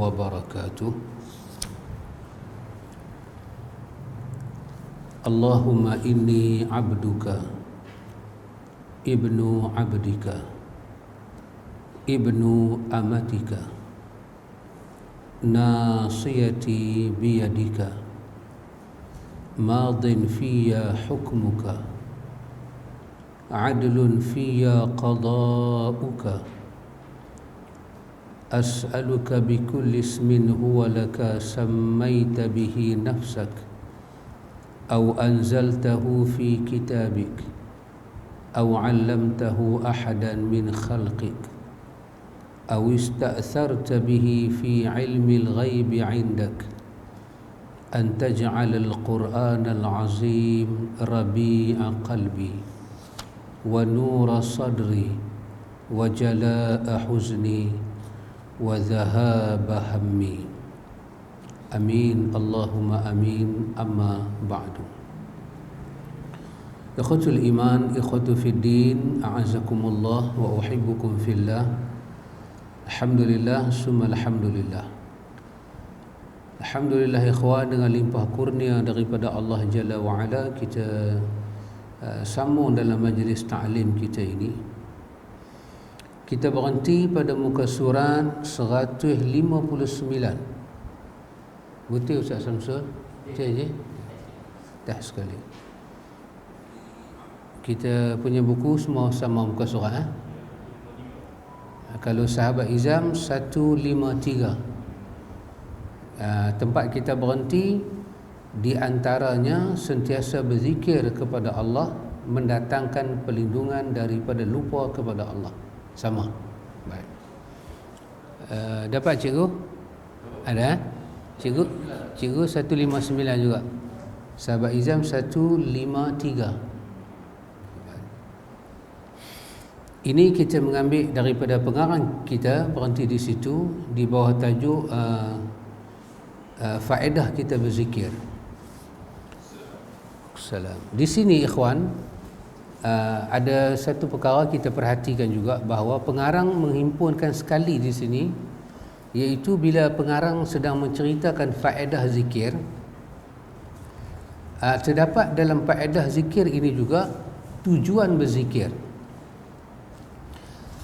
wabarakatuh. Allahumma inni abduka ibnu abdika ibnu amatika nasiyati biyadika madin fiyya hukmuka adlun fiyya qada'uka as'aluka bikulli ismin huwa laka sammaita bihi nafsak aw anzaltahu fi kitabik aw 'allamtahu ahadan min khalqik aw ista'tharta bihi fi 'ilmi al-ghaibi 'indak an taj'al al-Qur'an al-'azim rabi'a qalbi wa nura sadri wa jalaa'a huzni wa dhahaba hammi. Amin Allahumma amin. Amma ba'du. Ikhwatul iman, ikhwatu fid din, a'azakumullah wa uhibbukum fillah. Alhamdulillah summa alhamdulillah. Alhamdulillah ikhwan, dengan limpah kurnia daripada Allah Jalla wa Ala, kita sambung dalam majlis ta'lim kita ini. Kita berhenti pada muka surat 159. Betul Ustaz Samsul? Betul je? Dah sekali. Kita punya buku semua sama muka surat. Kalau sahabat Izam 153. Tempat kita berhenti di antaranya sentiasa berzikir kepada Allah, mendatangkan perlindungan daripada lupa kepada Allah. Sama. Baik. Dapat cikgu? Ada? Cikgu 159 juga. Sahabat Izam 153. Ini kita mengambil daripada pengarang kita, berhenti di situ di bawah tajuk faedah kita berzikir. Salam. Di sini ikhwan, ada satu perkara kita perhatikan juga, bahawa pengarang menghimpunkan sekali di sini, iaitu bila pengarang sedang menceritakan faedah zikir, terdapat dalam faedah zikir ini juga tujuan berzikir.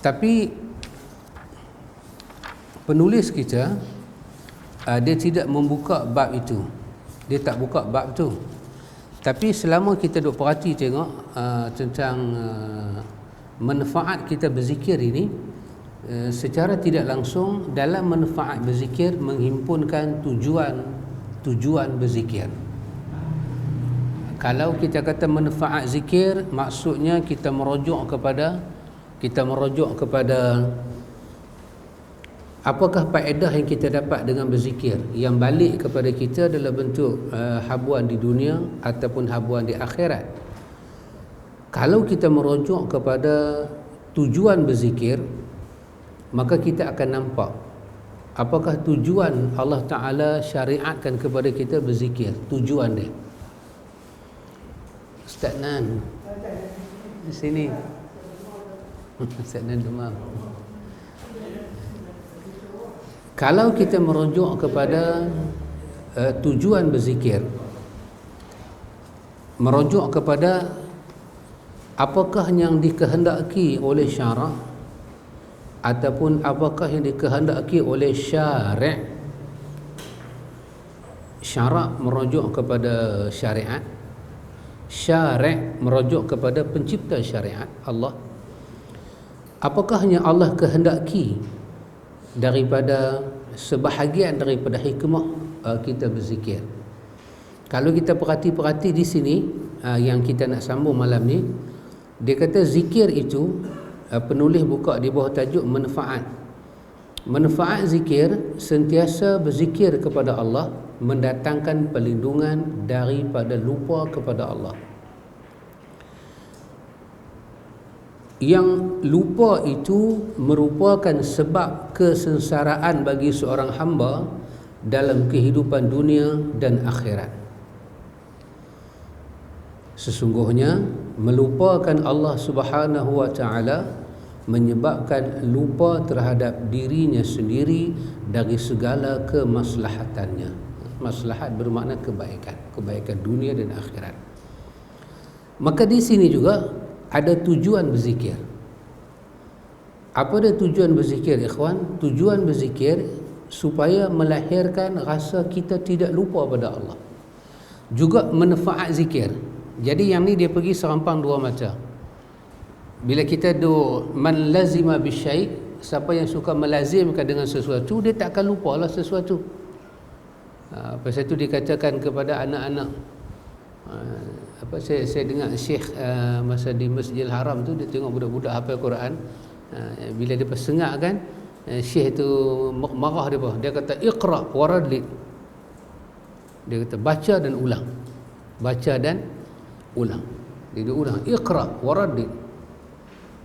Tapi penulis kita dia tidak membuka bab itu. Dia tak buka bab tu. Tapi selama kita duk perhati tengok tentang manfaat kita berzikir ini, secara tidak langsung dalam manfaat berzikir menghimpunkan tujuan berzikir. Kalau kita kata manfaat zikir, maksudnya kita merujuk kepada apakah faedah yang kita dapat dengan berzikir, yang balik kepada kita adalah bentuk habuan di dunia ataupun habuan di akhirat. Kalau kita merujuk kepada tujuan berzikir, maka kita akan nampak apakah tujuan Allah Ta'ala syariatkan kepada kita berzikir. Tujuan dia. Ustaz Nan di sini. Ustaz Nan demam. Kalau kita merujuk kepada tujuan berzikir, merujuk kepada apakah yang dikehendaki oleh syarak ataupun apakah yang dikehendaki oleh syari'. Syarak merujuk kepada syariat, syari' merujuk kepada pencipta syariat, Allah. Apakah yang Allah kehendaki daripada sebahagian daripada hikmah kita berzikir. Kalau kita perhati di sini yang kita nak sambung malam ni, dia kata zikir itu, penulis buka di bawah tajuk manfaat. Manfaat zikir, sentiasa berzikir kepada Allah mendatangkan perlindungan daripada lupa kepada Allah. Yang lupa itu merupakan sebab kesengsaraan bagi seorang hamba dalam kehidupan dunia dan akhirat. Sesungguhnya melupakan Allah Subhanahu wa taala menyebabkan lupa terhadap dirinya sendiri dari segala kemaslahatannya. Maslahat bermakna kebaikan dunia dan akhirat. Maka di sini juga ada tujuan berzikir. Apa dia tujuan berzikir, ikhwan? Tujuan berzikir supaya melahirkan rasa kita tidak lupa pada Allah. Juga manfaat zikir. Jadi yang ni dia pergi serampang dua macam. Bila kita man lazima bisyai, siapa yang suka melazimkan dengan sesuatu, dia tak akan lupa lah sesuatu. Pasal itu dikatakan kepada anak-anak, saya dengar Syekh masa di Masjidil Haram tu, dia tengok budak-budak hafal Quran, bila dia persengak kan, Syekh tu marah dia kata iqra waradli. Dia kata baca dan ulang. Baca dan ulang. Dia ulang iqra waradli.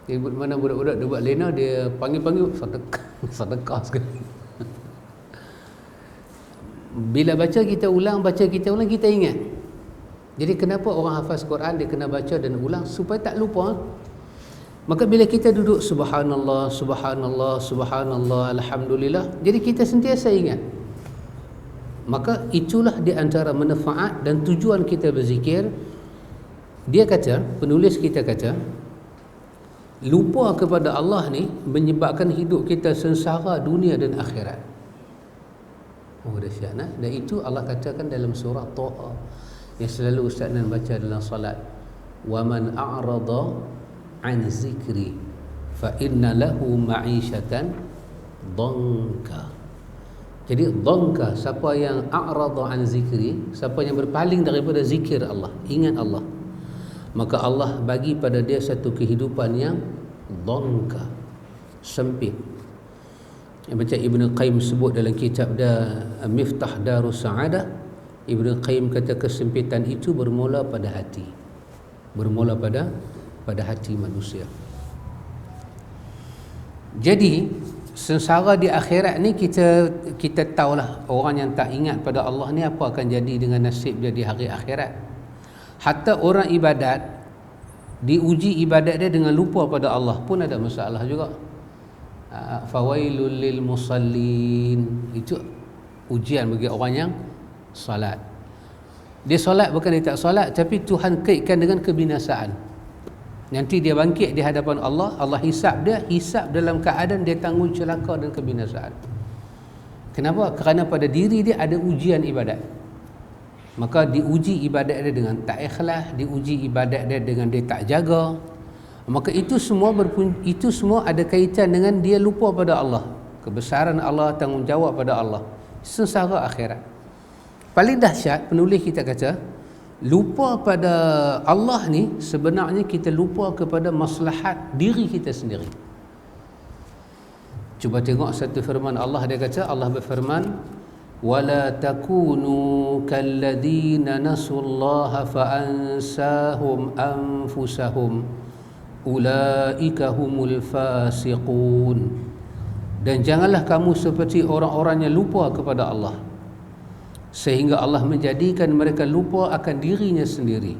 Dia mana budak-budak dia buat lena, dia panggil sedekah sekali. Bila baca kita ulang, kita ingat. Jadi kenapa orang hafaz Quran dia kena baca dan ulang supaya tak lupa. Maka bila kita duduk subhanallah, subhanallah, subhanallah, alhamdulillah, jadi kita sentiasa ingat. Maka itulah di antara manfaat dan tujuan kita berzikir. Dia kata, penulis kita kata, lupa kepada Allah ni menyebabkan hidup kita sengsara dunia dan akhirat. Oh dahsyat, nah? Dan itu Allah katakan dalam surah Taha yang selalu Ustaz Nan baca dalam salat, wa man a'rada an zikri fa inna lahu ma'isyatan dhanka. Jadi dhanka, siapa yang a'rada an zikri, siapa yang berpaling daripada zikir Allah, ingat Allah, maka Allah bagi pada dia satu kehidupan yang dhanka, sempit. Yang macam Ibn Qayyim sebut dalam kitab dia Miftah Darus Sa'adah, Ibn Qayyim kata kesempitan itu bermula pada hati. Bermula pada hati manusia. Jadi sengsara di akhirat ni kita tahulah, orang yang tak ingat pada Allah ni apa akan jadi dengan nasib dia di hari akhirat. Hatta orang ibadat diuji ibadat dia dengan lupa pada Allah pun ada masalah juga. Fawailul lil musallin, itu ujian bagi orang yang salat. Dia solat bukan dia tak solat, tapi Tuhan kaitkan dengan kebinasaan. Nanti dia bangkit di hadapan Allah, Allah hisap dia, hisap dalam keadaan dia tanggung celaka dan kebinasaan. Kenapa? Kerana pada diri dia ada ujian ibadat. Maka diuji ibadat dia dengan tak ikhlas, diuji ibadat dia dengan dia tak jaga. Maka itu semua ada kaitan dengan dia lupa pada Allah, kebesaran Allah, tanggungjawab pada Allah, sengsara akhirat. Paling dahsyat, penulis kita kata, lupa pada Allah ni sebenarnya kita lupa kepada maslahat diri kita sendiri. Cuba tengok satu firman Allah, dia kata, Allah berfirman, wala takunu kalladzina nasullaha faansahum anfusahum ulaika humul fasiqun. Dan janganlah kamu seperti orang-orang yang lupa kepada Allah sehingga Allah menjadikan mereka lupa akan dirinya sendiri.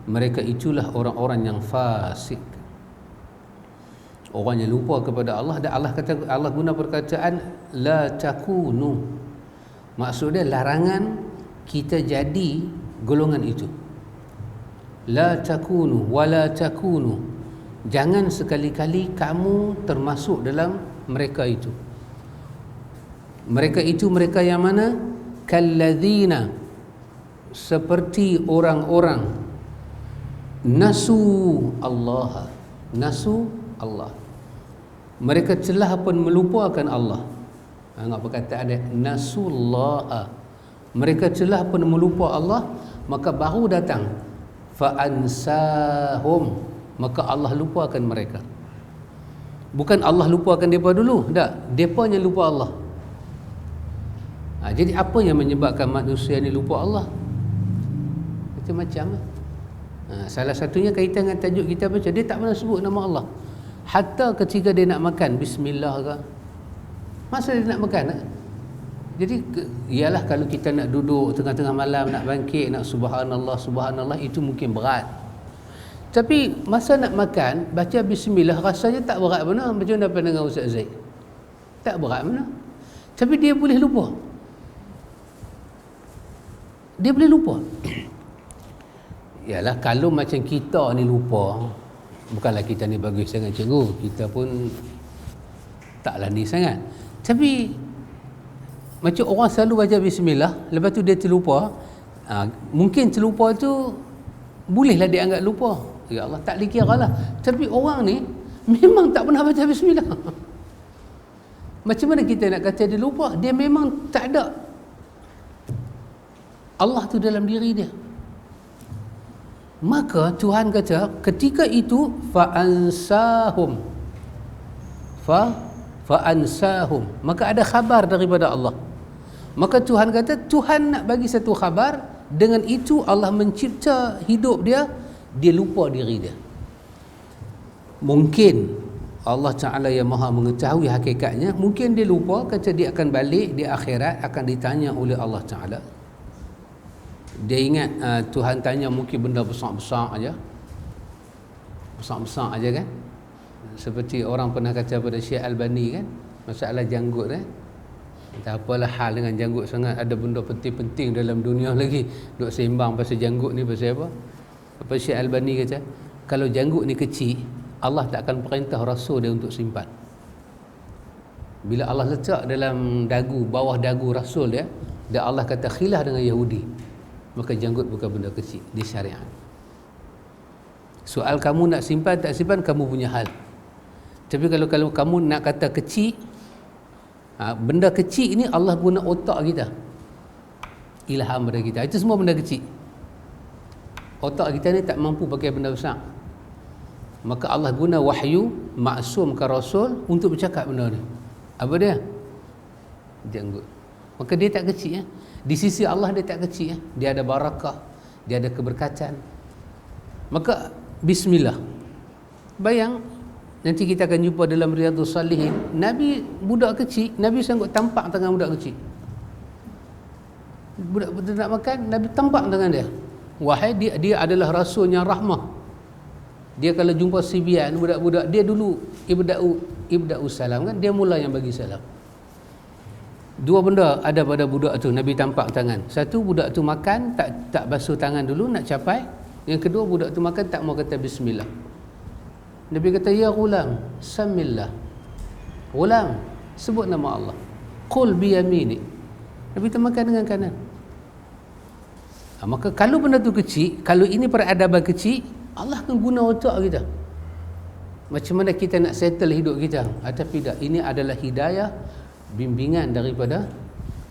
Mereka itulah orang-orang yang fasik. Orang yang lupa kepada Allah. Dan Allah kata, Allah guna perkataan la takunu. Maksudnya larangan kita jadi golongan itu. La takunu wala takunu. Jangan sekali-kali kamu termasuk dalam mereka itu. Mereka itu mereka yang mana? Kalladzina, seperti orang-orang nasu Allah. Nasu Allah, mereka telah pun melupakan Allah. Apa perkataan dia? Nasullaha, mereka telah pun melupa Allah. Maka baru datang fa'ansahum, maka Allah lupakan mereka. Bukan Allah lupakan mereka dulu, tak, mereka yang lupa Allah. Jadi apa yang menyebabkan manusia ni lupa Allah? Macam-macam. Salah satunya kaitan dengan tajuk kita baca, dia tak pernah sebut nama Allah. Hatta ketika dia nak makan, bismillah ke, masa dia nak makan. Jadi ialah kalau kita nak duduk tengah-tengah malam, nak bangkit, nak subhanallah, subhanallah, itu mungkin berat. Tapi masa nak makan, baca bismillah rasanya tak berat mana. Macam mana pandangan Ustaz Zaid? Tak berat mana. Tapi dia boleh lupa. Dia boleh lupa. Yalah, kalau macam kita ni lupa, bukanlah kita ni bagus sangat cikgu, kita pun taklah ni sangat. Tapi macam orang selalu baca bismillah, lepas tu dia terlupa, mungkin terlupa tu bolehlah dia anggap lupa. Ya Allah, tak dikira lah. Tapi orang ni memang tak pernah baca bismillah. Macam mana kita nak kata dia lupa? Dia memang tak ada Allah tu dalam diri dia. Maka Tuhan kata ketika itu fa'ansahum, maka ada khabar daripada Allah. Maka Tuhan kata, Tuhan nak bagi satu khabar, dengan itu Allah mencipta hidup dia, dia lupa diri dia. Mungkin Allah Ta'ala yang maha mengetahui hakikatnya, mungkin dia lupa, kata dia akan balik di akhirat, akan ditanya oleh Allah Ta'ala. Dia ingat Tuhan tanya mungkin benda besar-besar aja, besar-besar aja kan. Seperti orang pernah kata pada Syekh Albani kan, masalah janggut tak apalah hal dengan janggut sangat, ada benda penting-penting dalam dunia lagi duk sembang pasal janggut ni pasal apa. Apa Syekh Albani kata, kalau janggut ni kecil, Allah tak akan perintah rasul dia untuk simpan. Bila Allah letak dalam dagu, bawah dagu rasul dia, dan Allah kata khilaf dengan Yahudi, maka janggut bukan benda kecil di syariat. Soal kamu nak simpan tak simpan, kamu punya hal. Tapi kalau kamu nak kata kecil, benda kecil ni Allah guna otak kita, ilham pada kita. Itu semua benda kecil. Otak kita ni tak mampu pakai benda besar. Maka Allah guna wahyu, maksumkan rasul untuk bercakap benda ni. Apa dia? Janggut. Maka dia tak kecil ya. Di sisi Allah dia tak kecil ya. Dia ada barakah, dia ada keberkatan. Maka bismillah. Bayang, nanti kita akan jumpa dalam Riyadhus Salihin, Nabi budak kecil, Nabi sanggup tampak tangan budak kecil. Budak nak makan, Nabi tampak tangan dia. Wahai, dia adalah rasulnya rahmah. Dia kalau jumpa sibian, budak-budak, dia dulu ibda'u salam kan, dia mula yang bagi salam. Dua benda ada pada budak tu, Nabi tampak tangan. Satu, budak tu makan tak basuh tangan dulu nak capai. Yang kedua, budak tu makan tak mau kata bismillah. Nabi kata, ya ghulam, samillah. Ghulam, sebut nama Allah. Qul biyamini. Nabi tu makan dengan kanan. Maka kalau benda tu kecil, kalau ini peradaban kecil, Allah akan guna otak kita. Macam mana kita nak settle hidup kita. Tapi tak, ini adalah hidayah, bimbingan daripada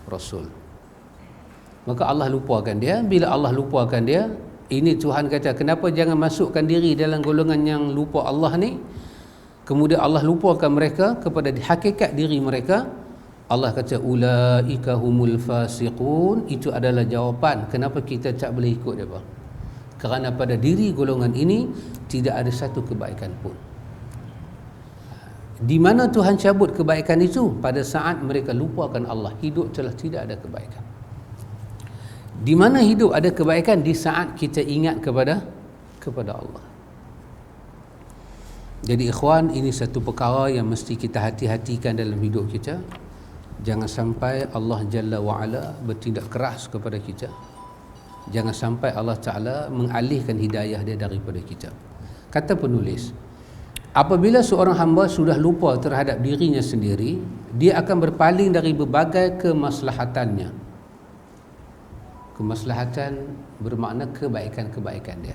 Rasul. Maka Allah lupakan dia. Bila Allah lupakan dia, ini Tuhan kata, kenapa jangan masukkan diri dalam golongan yang lupa Allah ni. Kemudian Allah lupakan mereka kepada hakikat diri mereka. Allah kata, ulaika humul fasiqun. Itu adalah jawapan kenapa kita tak boleh ikut dia. Kerana pada diri golongan ini tidak ada satu kebaikan pun. Di mana Tuhan cabut kebaikan itu? Pada saat mereka lupakan Allah, hidup telah tidak ada kebaikan. Di mana hidup ada kebaikan? Di saat kita ingat kepada Allah. Jadi ikhwan, ini satu perkara yang mesti kita hati-hatikan dalam hidup kita. Jangan sampai Allah Jalla wa'ala bertindak keras kepada kita. Jangan sampai Allah Ta'ala mengalihkan hidayah dia daripada kita. Kata penulis, apabila seorang hamba sudah lupa terhadap dirinya sendiri, dia akan berpaling dari berbagai kemaslahatannya. Kemaslahatan bermakna kebaikan-kebaikan dia.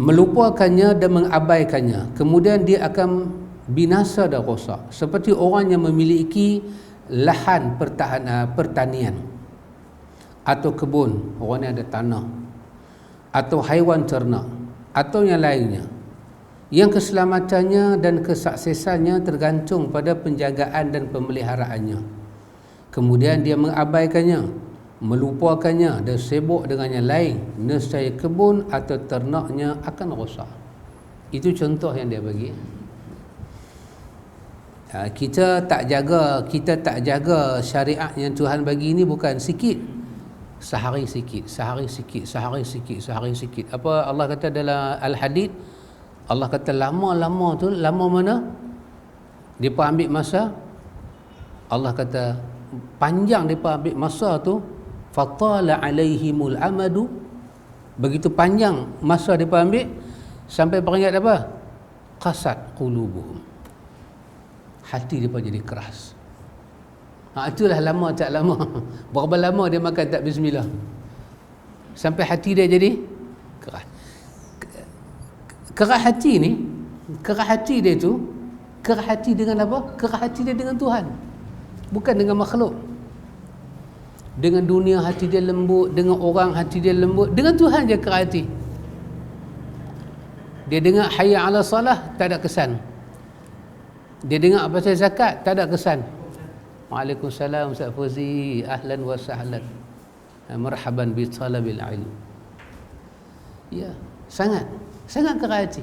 Melupakannya dan mengabaikannya, kemudian dia akan binasa dan rosak. Seperti orang yang memiliki lahan pertanian atau kebun, orang yang ada tanah, atau haiwan ternak, atau yang lainnya, yang keselamatannya dan kesuksesannya tergantung pada penjagaan dan pemeliharaannya. Kemudian dia mengabaikannya, melupakannya dan sibuk dengan yang lain, nescaya kebun atau ternaknya akan rosak. Itu contoh yang dia bagi. Kita tak jaga syariat yang Tuhan bagi ini bukan sikit. sehari sikit, sehari sikit, sehari sikit, sehari sikit. Apa Allah kata dalam Al-Hadid? Allah kata lama-lama tu, lama mana? Depa ambil masa. Allah kata panjang depa ambil masa tu, fatala alaihimul amadu. Begitu panjang masa depa ambil sampai peringat apa? Qasat qulubuhum. Hati depa jadi keras. Itulah lama tak lama. Berapa lama dia makan tak bismillah? Sampai hati dia jadi keras. Keras hati ni, keras hati dia tu, keras hati dengan apa? Keras hati dia dengan Tuhan. Bukan dengan makhluk. Dengan dunia hati dia lembut, dengan orang hati dia lembut, dengan Tuhan je keras hati. Dia dengar hayya 'ala salah, tak ada kesan. Dia dengar pasal zakat, tak ada kesan. Waalaikumsalam Ustaz Fauzi, ahlan wa sahlan. Marhaban bi talabil ilm. Ya, sangat keras hati.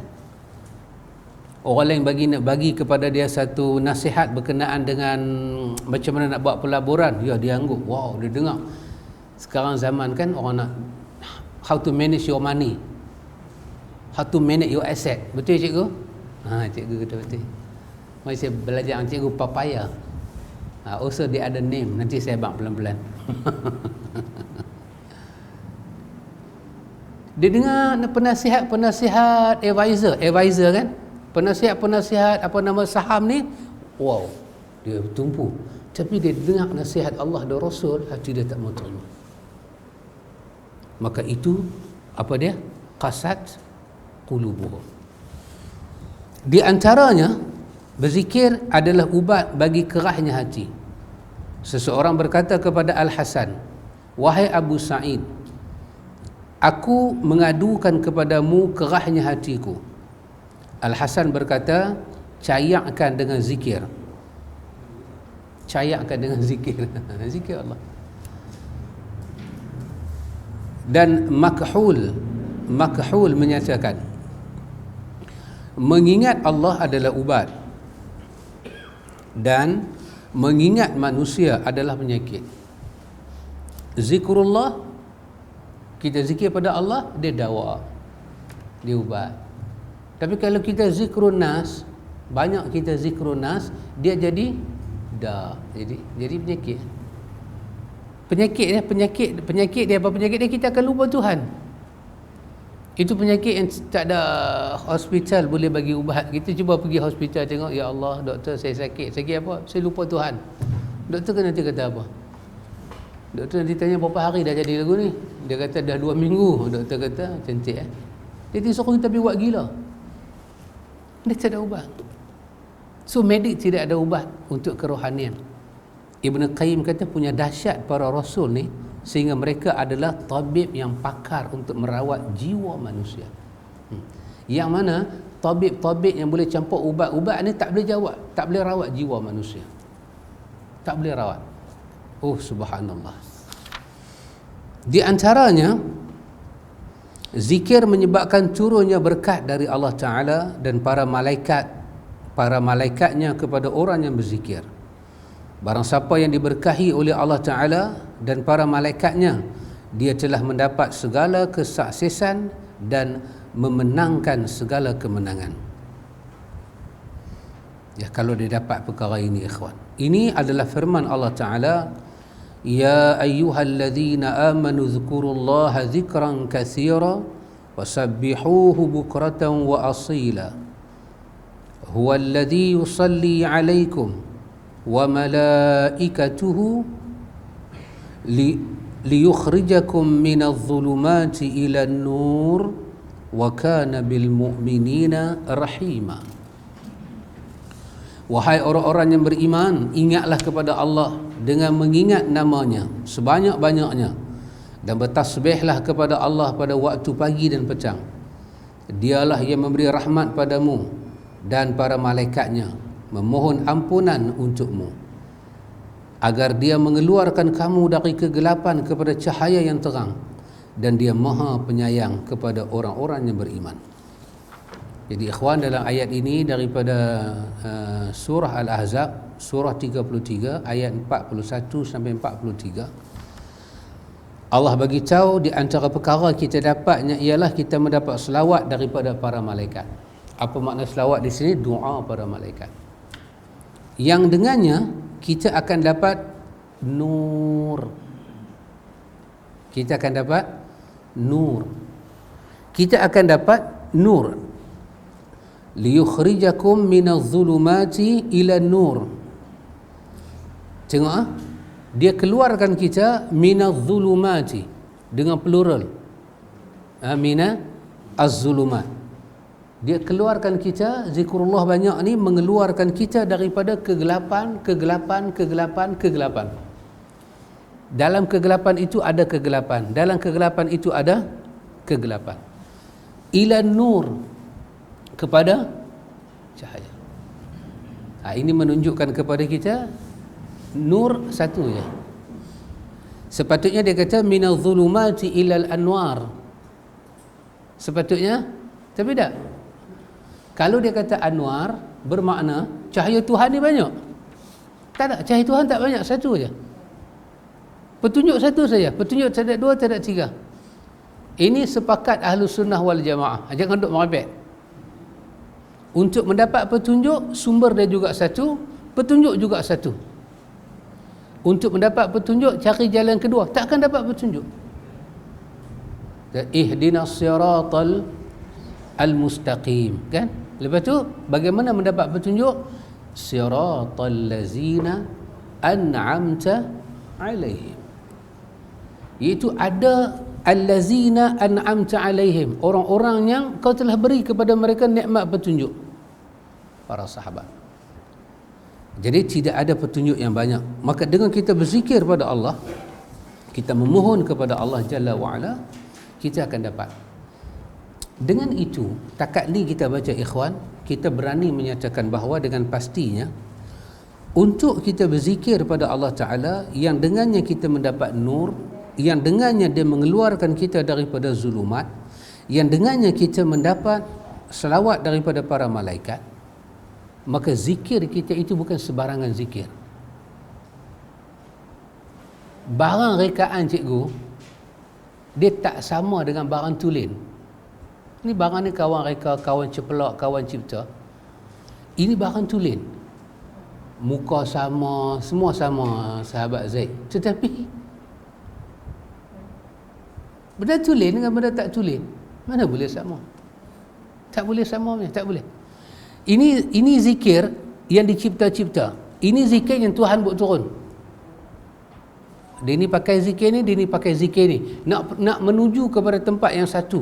Orang lain nak bagi kepada dia satu nasihat berkenaan dengan macam mana nak buat pelaburan, ya dia angguk, wow, dia dengar. Sekarang zaman kan orang nak how to manage your money, how to manage your asset. Betul cikgu? Cikgu kata betul. Mari saya belajar dengan cikgu papaya. Also dia ada name, nanti saya bang pelan-pelan. Dia dengar penasihat advisor kan, penasihat apa nama saham ni, wow, dia tumpu. Tapi dia dengar nasihat Allah dan Rasul, hati dia tak mau terima. Maka itu apa dia? Qasat qulubuhum. Di antaranya berzikir adalah ubat bagi kerahnya hati. Seseorang berkata kepada Al-Hasan, wahai Abu Sa'id, aku mengadukan kepadamu kerahnya hatiku. Al-Hasan berkata, cayakkan dengan zikir. Cayakkan dengan zikir. Zikir Allah. Dan Makhul menyatakan, mengingat Allah adalah ubat dan mengingat manusia adalah penyakit. Zikrullah, kita zikir pada Allah, dia dawa, dia ubat. Tapi kalau kita zikrun nas, banyak kita zikrun nas, dia jadi jadi penyakit. Penyakit dia apa? Penyakit dia kita akan lupa Tuhan. Itu penyakit yang tak ada hospital boleh bagi ubat. Kita cuba pergi hospital tengok, ya Allah, doktor saya sakit apa? Saya lupa Tuhan. Doktor kan nanti kata apa? Doktor nanti tanya berapa hari dah jadi lagu ni. Dia kata dah 2 minggu. Doktor kata cantik Dia suruh kita pergi buat gila. Dia tak ada ubat. So medik tidak ada ubat untuk kerohanian. Ibn Qayyim kata punya dahsyat para rasul ni, sehingga mereka adalah tabib yang pakar untuk merawat jiwa manusia. Yang mana tabib-tabib yang boleh campur ubat-ubat ni tak boleh jawab, tak boleh rawat jiwa manusia. Tak boleh rawat. Oh subhanallah. Di antaranya, zikir menyebabkan turunnya berkat dari Allah Ta'ala dan para malaikatnya kepada orang yang berzikir. Barang siapa yang diberkahi oleh Allah Ta'ala dan para malaikatnya, dia telah mendapat segala kesuksesan dan memenangkan segala kemenangan. Ya, kalau dia dapat perkara ini, ikhwan. Ini adalah firman Allah Ta'ala, ya ayyuhalladzina amanu dzkurullaha dzikran katsira wasabbihuhu bukratan wa asila huwallazi yusalli 'alaikum wa malaikatuhu liyukhrijakum minadh dhulumati ilan nur wa kana bil mu'minina rahima. Wahai orang-orang yang beriman, ingatlah kepada Allah dengan mengingat namanya sebanyak-banyaknya dan bertasbihlah kepada Allah pada waktu pagi dan petang. Dialah yang memberi rahmat padamu dan para malaikatnya, memohon ampunan untukmu, agar dia mengeluarkan kamu dari kegelapan kepada cahaya yang terang, dan dia maha penyayang kepada orang-orang yang beriman. Jadi ikhwan, dalam ayat ini daripada surah Al-Ahzab, surah 33 ayat 41 sampai 43, Allah bagi tahu di antara perkara kita dapatnya ialah kita mendapat selawat daripada para malaikat. Apa makna selawat di sini? Doa para malaikat. Yang dengannya kita akan dapat nur. Kita akan dapat nur. Kita akan dapat nur. Liyukhrijakum minadh-dhulumati ila nur. Tengok dia keluarkan kita minadh-dhulumati dengan plural. Mina az-zulumat. Dia keluarkan kita, zikrullah banyak ni mengeluarkan kita daripada kegelapan. Dalam kegelapan itu ada kegelapan. Dalam kegelapan itu ada kegelapan. Ila nur, kepada cahaya. Ini menunjukkan kepada kita nur satu je. Sepatutnya dia kata minadh-dhulumati ilal anwar. Sepatutnya, tapi tak. Kalau dia kata anwar, bermakna cahaya Tuhan ni banyak. Tak ada, cahaya Tuhan tak banyak, satu je. Petunjuk satu saja, petunjuk tak ada dua, tak ada tiga. Ini sepakat Ahlus Sunnah wal Jamaah. Jangan duk merepek. Untuk mendapat petunjuk, sumber dia juga satu, petunjuk juga satu. Untuk mendapat petunjuk, cari jalan kedua, takkan dapat petunjuk. Ihdinas siratal al-mustaqim, kan? Lepas tu bagaimana mendapat petunjuk? Siratal lazina an'amta alaihim. Iaitu ada allazina an'amta alaihim, orang-orang yang kau telah beri kepada mereka nikmat petunjuk, para sahabat. Jadi tidak ada petunjuk yang banyak. Maka dengan kita berzikir pada Allah, kita memohon kepada Allah Jalla wa'ala, kita akan dapat. Dengan itu, takat ni kita baca ikhwan, kita berani menyatakan bahawa dengan pastinya untuk kita berzikir pada Allah Ta'ala, yang dengannya kita mendapat nur, yang dengannya dia mengeluarkan kita daripada zulumat, yang dengannya kita mendapat selawat daripada para malaikat, maka zikir kita itu bukan sebarangan zikir. Barang rekaan cikgu, dia tak sama dengan barang tulen. Ini barang ni kawan reka, kawan ceplok, kawan cipta. Ini barang tulen. Muka sama, semua sama sahabat Zaid. Tetapi benda tulen dengan benda tak tulen, mana boleh sama? Tak boleh sama, tak boleh. Ini zikir yang dicipta-cipta. Ini zikir yang Tuhan buat turun. Dia ni pakai zikir ni, dia ni pakai zikir ni. Nak menuju kepada tempat yang satu.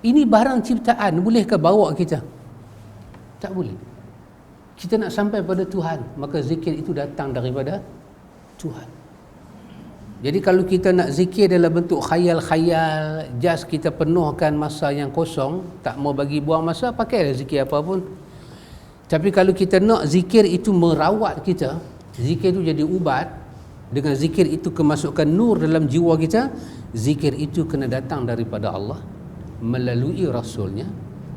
Ini barang ciptaan, bolehkah bawa kita? Tak boleh. Kita nak sampai pada Tuhan, maka zikir itu datang daripada Tuhan. Jadi kalau kita nak zikir dalam bentuk khayal-khayal, just kita penuhkan masa yang kosong, tak mau bagi buang masa, pakailah zikir apa pun. Tapi kalau kita nak zikir itu merawat kita, zikir itu jadi ubat, dengan zikir itu kemasukan nur dalam jiwa kita, zikir itu kena datang daripada Allah melalui Rasulnya,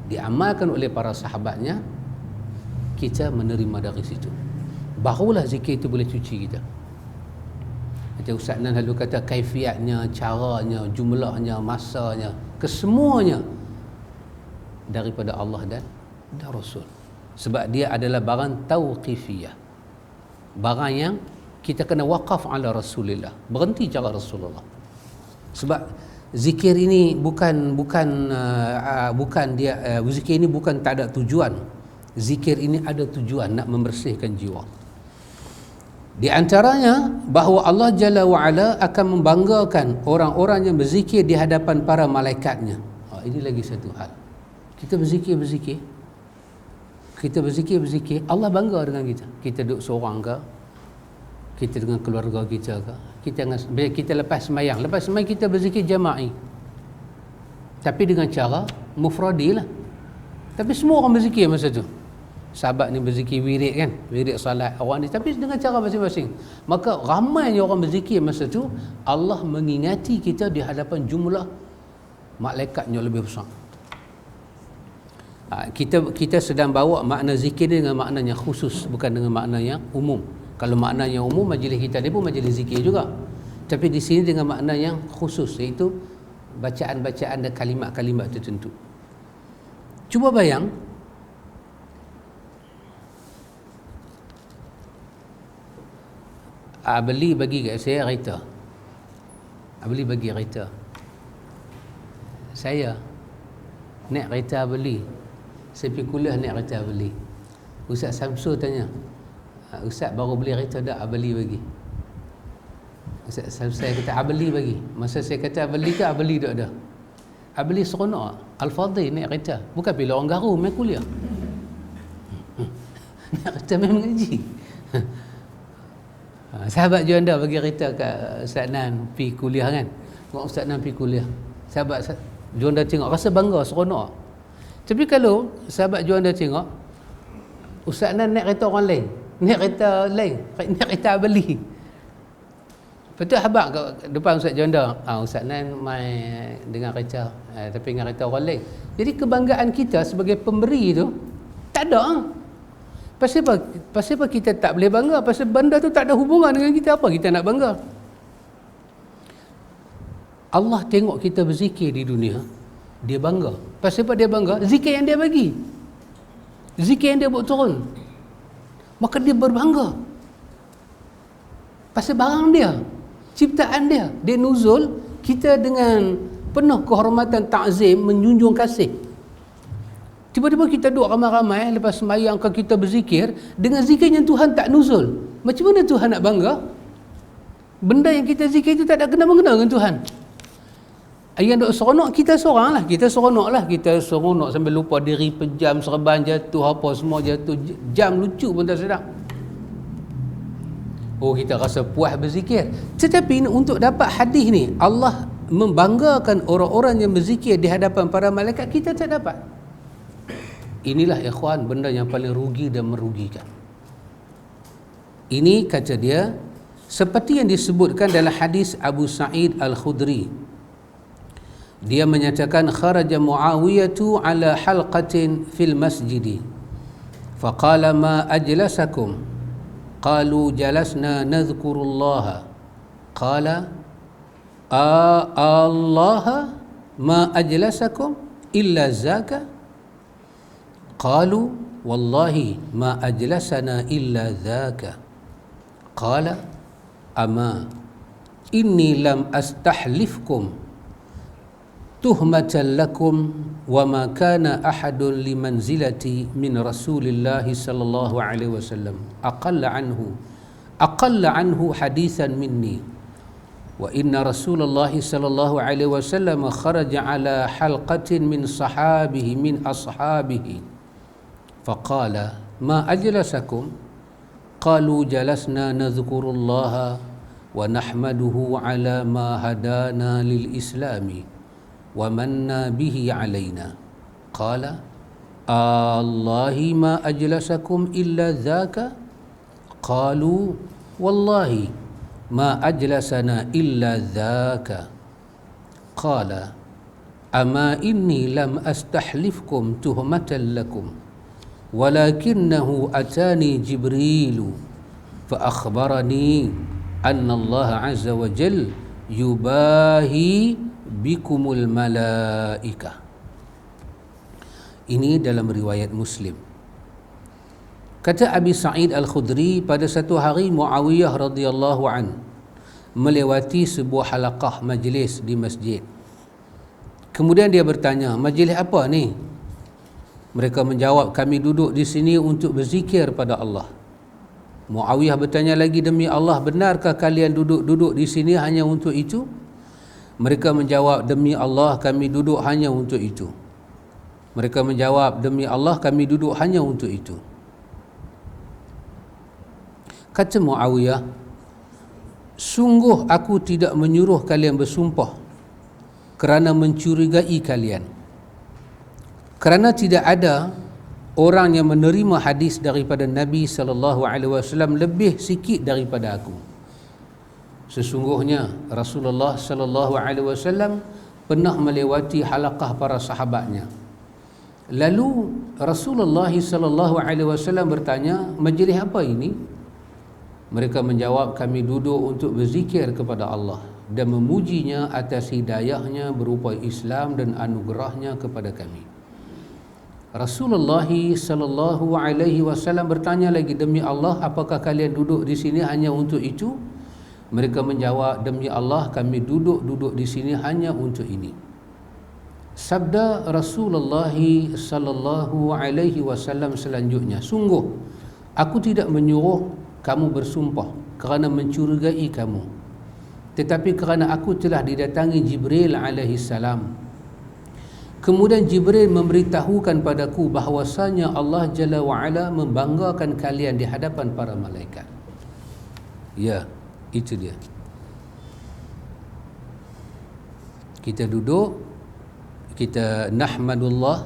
diamalkan oleh para sahabatnya, kita menerima dari situ. Barulah zikir itu boleh cuci kita. Macam Ustaz Nan lalu kata, kaifiatnya, caranya, jumlahnya, masanya, kesemuanya daripada Allah dan Rasul. Sebab dia adalah barang tauqifiyah, barang yang kita kena waqaf ala Rasulillah, berhenti cara Rasulullah. Sebab zikir ini bukan dia zikir ini bukan tak ada tujuan. Zikir ini ada tujuan, nak membersihkan jiwa. Di antaranya bahawa Allah Jalla wa'ala akan membanggakan orang-orang yang berzikir di hadapan para malaikatnya. Ini lagi satu hal. Kita berzikir, Allah bangga dengan kita. Kita duduk seorang ke, kita dengan keluarga kita ke, kita lepas sembahyang kita berzikir jama'i, tapi dengan cara mufradi lah. Tapi semua orang berzikir masa tu. Sahabat ni berzikir wirid kan, wirid salat, orang ni, tapi dengan cara masing-masing. Maka ramainya orang berzikir masa tu, Allah mengingati kita di hadapan jumlah malaikatnya lebih besar. Kita sedang bawa makna zikir dengan maknanya khusus, bukan dengan makna yang umum. Kalau maknanya umum, majlis kita ni pun majlis zikir juga. Tapi di sini dengan makna yang khusus, iaitu bacaan-bacaan dan kalimat-kalimat tertentu. Cuba bayang, beli bagi kat saya kereta. Beli bagi kereta. Saya naik kereta beli. Saya pergi kuliah naik kereta beli. Ustaz Samsul tanya, Ustaz baru beli kereta dah, beli bagi. Ustaz saya kata beli bagi. Masa saya kata beli ke beli dah dah. Beli seronok. Al-Fadhil naik kereta. Bukan bila orang garu main kuliah. Naik kereta main mengaji. Sahabat juanda bagi kereta kat Ustaz Nan pergi kuliah kan. Tengok Ustaz Nan pergi kuliah. Sahabat juanda tengok rasa bangga, seronok. Tapi kalau sahabat juanda tengok Ustaz Nan naik kereta orang lain, naik kereta lain, naik kereta beli. Betul habaq kat depan Ustaz juanda, Ustaz Nan mai dengan kereta, tapi dengan kereta orang lain. Jadi kebanggaan kita sebagai pemberi tu tak ada. Pasal apa kita tak boleh bangga? Pasal benda tu tak ada hubungan dengan kita. Apa kita nak bangga? Allah tengok kita berzikir di dunia, dia bangga. Pasal apa dia bangga? Zikir yang dia bagi, zikir yang dia buat turun, maka dia berbangga. Pasal barang dia, ciptaan dia, dia nuzul, kita dengan penuh kehormatan, ta'zim, menjunjung kasih. Tiba-tiba kita duduk ramai-ramai lepas sembahyang kita berzikir, dengan zikir yang Tuhan tak nuzul. Macam mana Tuhan nak bangga? Benda yang kita zikir itu tak ada kena-mengena dengan Tuhan. Yang duk seronok kita seorang lah. Kita seronok lah. Kita seronok sambil lupa diri, pejam, serban jatuh, apa semua jatuh. Jam lucu pun tak sedap. Oh, kita rasa puas berzikir. Tetapi untuk dapat hadis ni, Allah membanggakan orang-orang yang berzikir di hadapan para malaikat, kita tak dapat. Inilah ikhwan benda yang paling rugi dan merugikan. Ini kata dia seperti yang disebutkan dalam hadis Abu Sa'id Al-Khudri. Dia menyatakan kharaja Muawiyatu ala halqatin fil masjidi faqala ma ajlasakum qalu jalasna nadhkurullaha qala Allah ma ajlasakum illa zaka qalu wallahi ma ajlasana illa dhaka qala ama inni lam astahlifkum tuhmatan lakum wa ma kana ahadun limanzilati min rasulillahi sallallahu alaihi wasallam aqalla anhu hadithan minni wa inna rasulallahi sallallahu alaihi wasallam kharaja ala halqatin min ashabihi faqala ma ajlasakum qalu jalasna nadhkurullaha wa nahmaduhu ala ma hadana lil islami wa manna bihi alaina qala Allahi ma ajlasakum illa dhaka qalu wallahi ma ajlasana illa dhaka qala ama inni lam astahlifkum tuhmatan lakum walakinnahu atani Jibrilu fa akhbarani anna Allah azza wa jal yubahi bikumul malaika. Ini dalam riwayat Muslim. Kata Abi Sa'id Al-Khudri, pada satu hari Muawiyah radhiyallahu an melewati sebuah halaqah majlis di masjid. Kemudian dia bertanya, majlis apa ni? Mereka menjawab, kami duduk di sini untuk berzikir pada Allah. Muawiyah bertanya lagi, demi Allah, benarkah kalian duduk-duduk di sini hanya untuk itu? Mereka menjawab, demi Allah, kami duduk hanya untuk itu. Mereka menjawab, demi Allah, kami duduk hanya untuk itu. Kata Muawiyah, sungguh aku tidak menyuruh kalian bersumpah kerana mencurigai kalian. Kerana tidak ada orang yang menerima hadis daripada Nabi SAW lebih sikit daripada aku. Sesungguhnya Rasulullah SAW pernah melewati halaqah para sahabatnya. Lalu Rasulullah SAW bertanya, majlis apa ini? Mereka menjawab, kami duduk untuk berzikir kepada Allah dan memujinya atas hidayahnya berupa Islam dan anugerahnya kepada kami. Rasulullah sallallahu alaihi wasallam bertanya lagi, demi Allah, apakah kalian duduk di sini hanya untuk itu? Mereka menjawab, demi Allah, kami duduk di sini hanya untuk ini. Sabda Rasulullah sallallahu alaihi wasallam selanjutnya, sungguh aku tidak menyuruh kamu bersumpah kerana mencurigai kamu, tetapi kerana aku telah didatangi Jibril alaihi salam. Kemudian Jibril memberitahukan padaku bahawasanya Allah Jalla wa'ala membanggakan kalian di hadapan para malaikat. Ya, itu dia. Kita duduk, kita nahmadullah,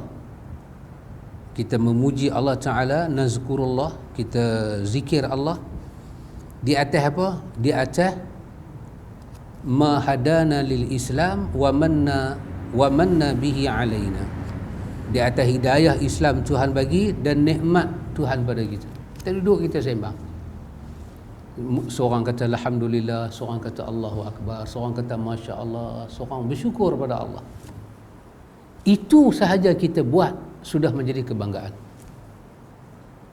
kita memuji Allah Ta'ala, nazkurullah, kita zikir Allah di atas apa? Di atas ma hadana lil Islam wa manna bihi alaina, di atas hidayah Islam Tuhan bagi dan nikmat Tuhan pada kita. Kita duduk, kita sembang. Seorang kata alhamdulillah, seorang kata Allahu akbar, seorang kata masya Allah, seorang bersyukur pada Allah. Itu sahaja kita buat sudah menjadi kebanggaan.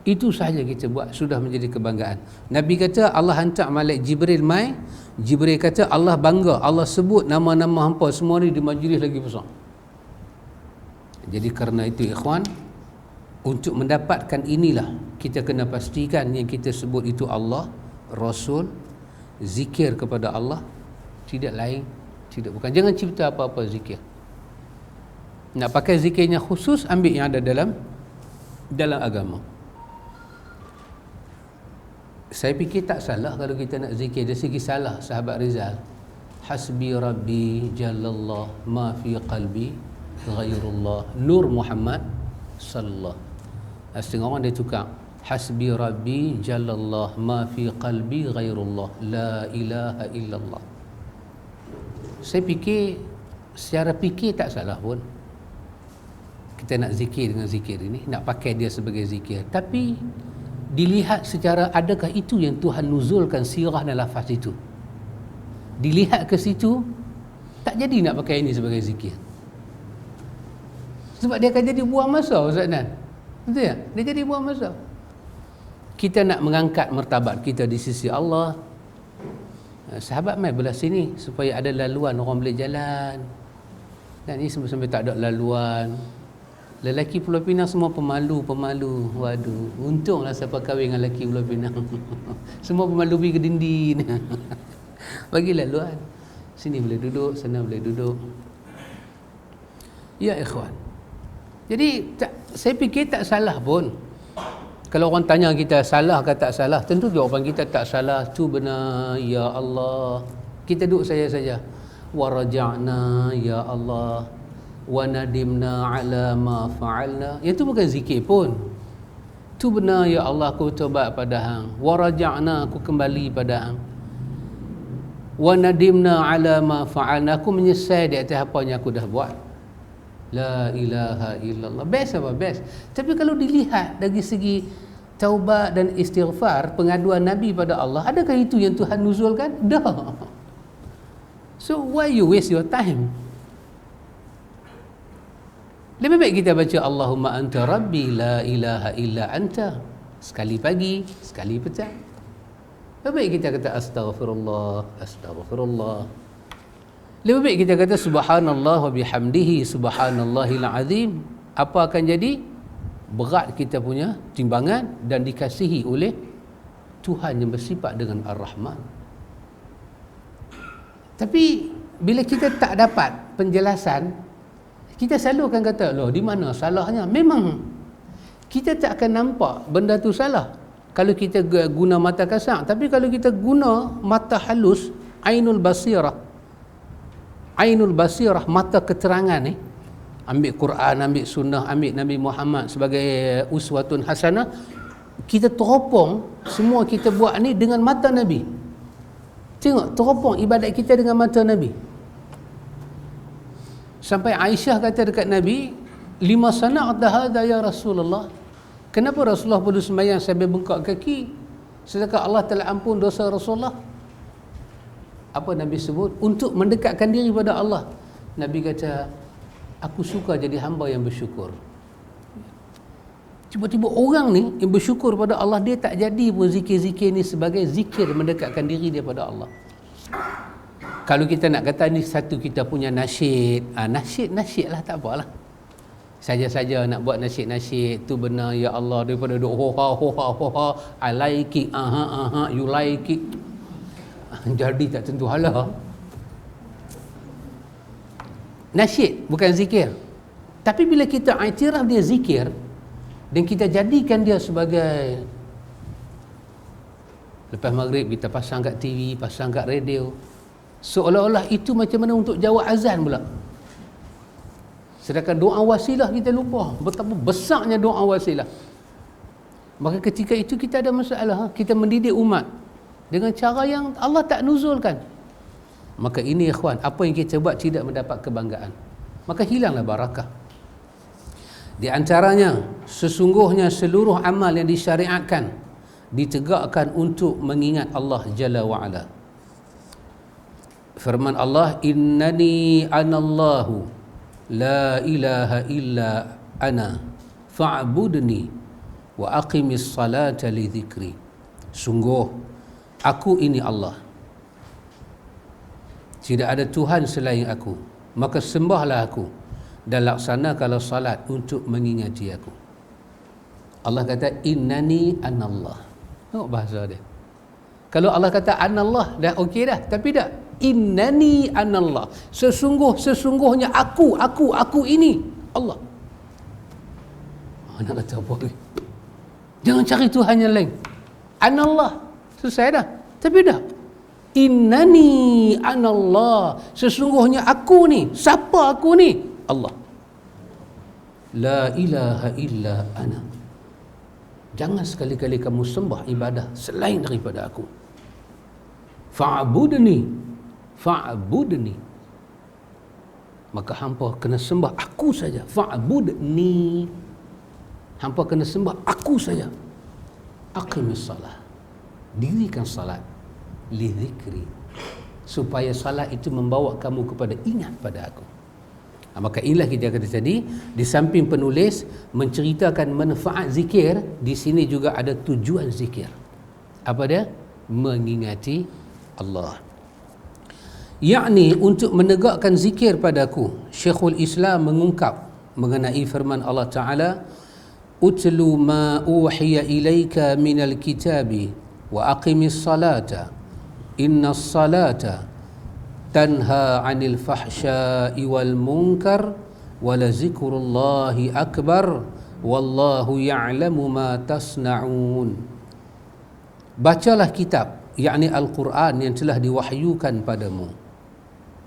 Itu sahaja kita buat sudah menjadi kebanggaan. Nabi kata Allah hantar malaikat Jibril mai. Jibril kata Allah bangga, Allah sebut nama-nama hampa semua ni di majlis lagi besar. Jadi kerana itu ikhwan, untuk mendapatkan inilah kita kena pastikan yang kita sebut itu Allah, Rasul, zikir kepada Allah, tidak lain, tidak bukan. Jangan cipta apa-apa zikir. Nak pakai zikirnya khusus, ambil yang ada dalam agama. Saya fikir tak salah kalau kita nak zikir. Dari segi salah sahabat Rizal, hasbi rabbi jalallah ma fi qalbi ghairullah nur Muhammad sallallahu. Setengah orang dia tukar, hasbi rabbi jalallah ma fi qalbi ghairullah la ilaha illallah. Saya fikir secara fikir tak salah pun kita nak zikir dengan zikir ini, nak pakai dia sebagai zikir. Tapi dilihat secara adakah itu yang Tuhan nuzulkan sirah dan lafaz itu. Dilihat ke situ, tak jadi nak pakai ini sebagai zikir. Sebab dia akan jadi buang masa, Ustaz Nan. Betul tak? Dia jadi buang masa. Kita nak mengangkat martabat kita di sisi Allah. Sahabat mai belah sini supaya ada laluan orang boleh jalan. Dan ini sampai tak ada laluan. Lelaki Pulau Pinang semua pemalu. Waduh, untunglah siapa kahwin dengan lelaki Pulau Pinang. Semua pemalu pergi ke dinding. Bagi laluan. Sini boleh duduk, sana boleh duduk. Ya ikhwan. Jadi saya fikir tak salah pun. Kalau orang tanya kita salah ke tak salah, tentu jawapan kita tak salah. Tu benar, ya Allah. Kita duduk saja. Wa raja'na ya Allah. Wa nadimna ala ma fa'alna. Itu bukan zikir pun. Tu benar ya Allah, aku taubat pada hang. Wa raja'na, aku kembali pada hang. Wa nadimna ala ma fa'alna, aku menyesal di atas apa yang aku dah buat. La ilaha illallah. Best apa? Best. Tapi kalau dilihat dari segi taubat dan istighfar, pengaduan Nabi pada Allah, adakah itu yang Tuhan nuzulkan? Dah. So why you waste your time? Lebih baik kita baca Allahumma anta rabbi la ilaha illa anta sekali pagi, sekali petang. Lebih baik kita kata astaghfirullah. Lebih baik kita kata subhanallah wa bihamdihi subhanallahil azim. Apa akan jadi? Berat kita punya timbangan dan dikasihi oleh Tuhan yang bersifat dengan Ar-Rahman. Tapi bila kita tak dapat penjelasan, kita selalu akan kata, loh, di mana salahnya? Memang kita tak akan nampak benda tu salah kalau kita guna mata kasar. Tapi kalau kita guna mata halus, ainul basirah, mata keterangan ni, ambil Quran, ambil sunnah, ambil Nabi Muhammad sebagai uswatun hasanah, kita teropong semua kita buat ni dengan mata Nabi. Tengok, teropong ibadat kita dengan mata Nabi. Sampai Aisyah kata dekat Nabi, lima sana'ta hadha ya Rasulullah. Kenapa Rasulullah perlu sembahyang sambil bengkak kaki? Sedangkan Allah telah ampun dosa Rasulullah. Apa Nabi sebut? Untuk mendekatkan diri pada Allah. Nabi kata, aku suka jadi hamba yang bersyukur. Tiba-tiba orang ni yang bersyukur pada Allah, dia tak jadi pun zikir-zikir ni sebagai zikir mendekatkan diri dia pada Allah. Kalau kita nak kata ni satu kita punya nasyid, nasyid lah, tak apalah. Saja-saja nak buat nasyid-nasyid tu benar, ya Allah, daripada duk ho-ha, I like it, you like it. Jadi tak tentu hala. Nasyid bukan zikir. Tapi bila kita iktiraf dia zikir dan kita jadikan dia sebagai, lepas maghrib kita pasang kat TV, pasang kat radio, seolah-olah itu macam mana untuk jawab azan pula. Sedangkan doa wasilah kita lupa betapa besarnya doa wasilah. Maka ketika itu kita ada masalah. Kita mendidik umat dengan cara yang Allah tak nuzulkan. Maka ini ikhwan, apa yang kita buat tidak mendapat kebanggaan, maka hilanglah barakah. Di antaranya, sesungguhnya seluruh amal yang disyariatkan ditegakkan untuk mengingat Allah Jalla wa'ala. Firman Allah, innani anallahu la ilaha illa ana fa'budni wa aqimis salata li dhikri. Sungguh aku ini Allah, tidak ada Tuhan selain aku, maka sembahlah aku dan laksanakanlah salat untuk mengingati aku. Allah kata innani anallah. Tengok bahasa dia. Kalau Allah kata anallah dah okey dah, tapi tak, innani anallah, sesungguhnya aku ini Allah. Nak kata apa lagi? Jangan cari Tuhan yang lain. Anallah, selesai dah. Tapi dah, innani anallah, sesungguhnya aku ni. Siapa aku ni? Allah. La ilaha illa ana. Jangan sekali-kali kamu sembah ibadah selain daripada aku. Fa'budni, maka hampa kena sembah aku saja. Fa'budni, hampa kena sembah aku saja. Aqimis salah, dirikan salat, li zikri, supaya salat itu membawa kamu kepada ingat pada aku. Maka inilah kita kata tadi, di samping penulis menceritakan manfaat zikir, di sini juga ada tujuan zikir. Apa dia? Mengingati Allah. Yakni untuk menegakkan zikir padaku. Syekhul Islam mengungkap mengenai firman Allah Ta'ala, utlu ma uhiya ilaika minal kitabi wa aqimis salata innas salata tanha 'anil fahsya'i wal munkar wa la zikrullahi akbar wallahu ya'lamu ma tasna'un. Bacalah kitab, yakni Al-Quran yang telah diwahyukan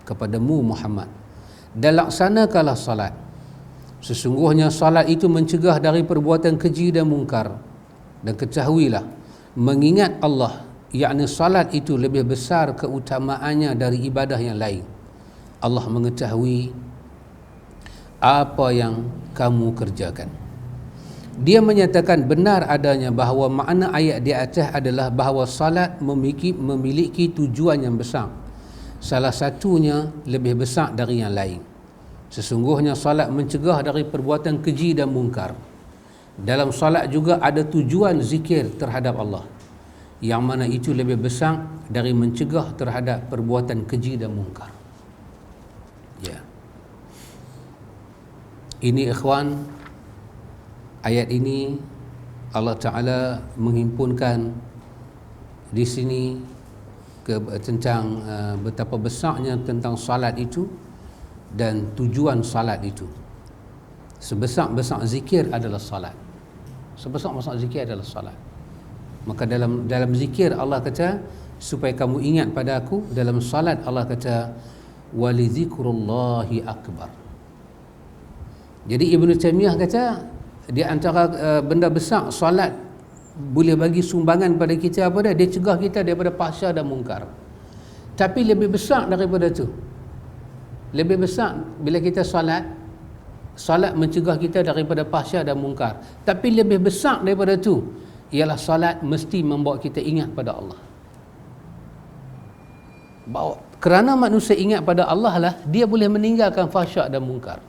kepadamu Muhammad, dan laksanakanlah salat. Sesungguhnya salat itu mencegah dari perbuatan keji dan mungkar. Dan ketahuilah, mengingat Allah, yakni salat itu lebih besar keutamaannya dari ibadah yang lain. Allah mengetahui apa yang kamu kerjakan. Dia menyatakan benar adanya bahawa makna ayat di atas adalah bahawa salat memiliki tujuan yang besar. Salah satunya lebih besar dari yang lain. Sesungguhnya salat mencegah dari perbuatan keji dan mungkar. Dalam salat juga ada tujuan zikir terhadap Allah, yang mana itu lebih besar dari mencegah terhadap perbuatan keji dan mungkar. Ya. Ini ikhwan, ayat ini Allah Ta'ala menghimpunkan di sini tentang betapa besarnya tentang salat itu dan tujuan salat itu. Sebesar-besar zikir adalah salat. Sebesar-besar zikir adalah salat. Maka dalam zikir Allah kata supaya kamu ingat pada aku. Dalam salat Allah kata walizikrullahi akbar. Jadi Ibn Taymiyah kata di antara benda besar salat boleh bagi sumbangan pada kita apa dia? Dia cegah kita daripada fahsya dan mungkar. Tapi lebih besar daripada tu, lebih besar bila kita salat mencegah kita daripada fahsya dan mungkar. Tapi lebih besar daripada tu, ialah solat mesti membawa kita ingat pada Allah. Kerana manusia ingat pada Allah lah, dia boleh meninggalkan fahsyak dan mungkar.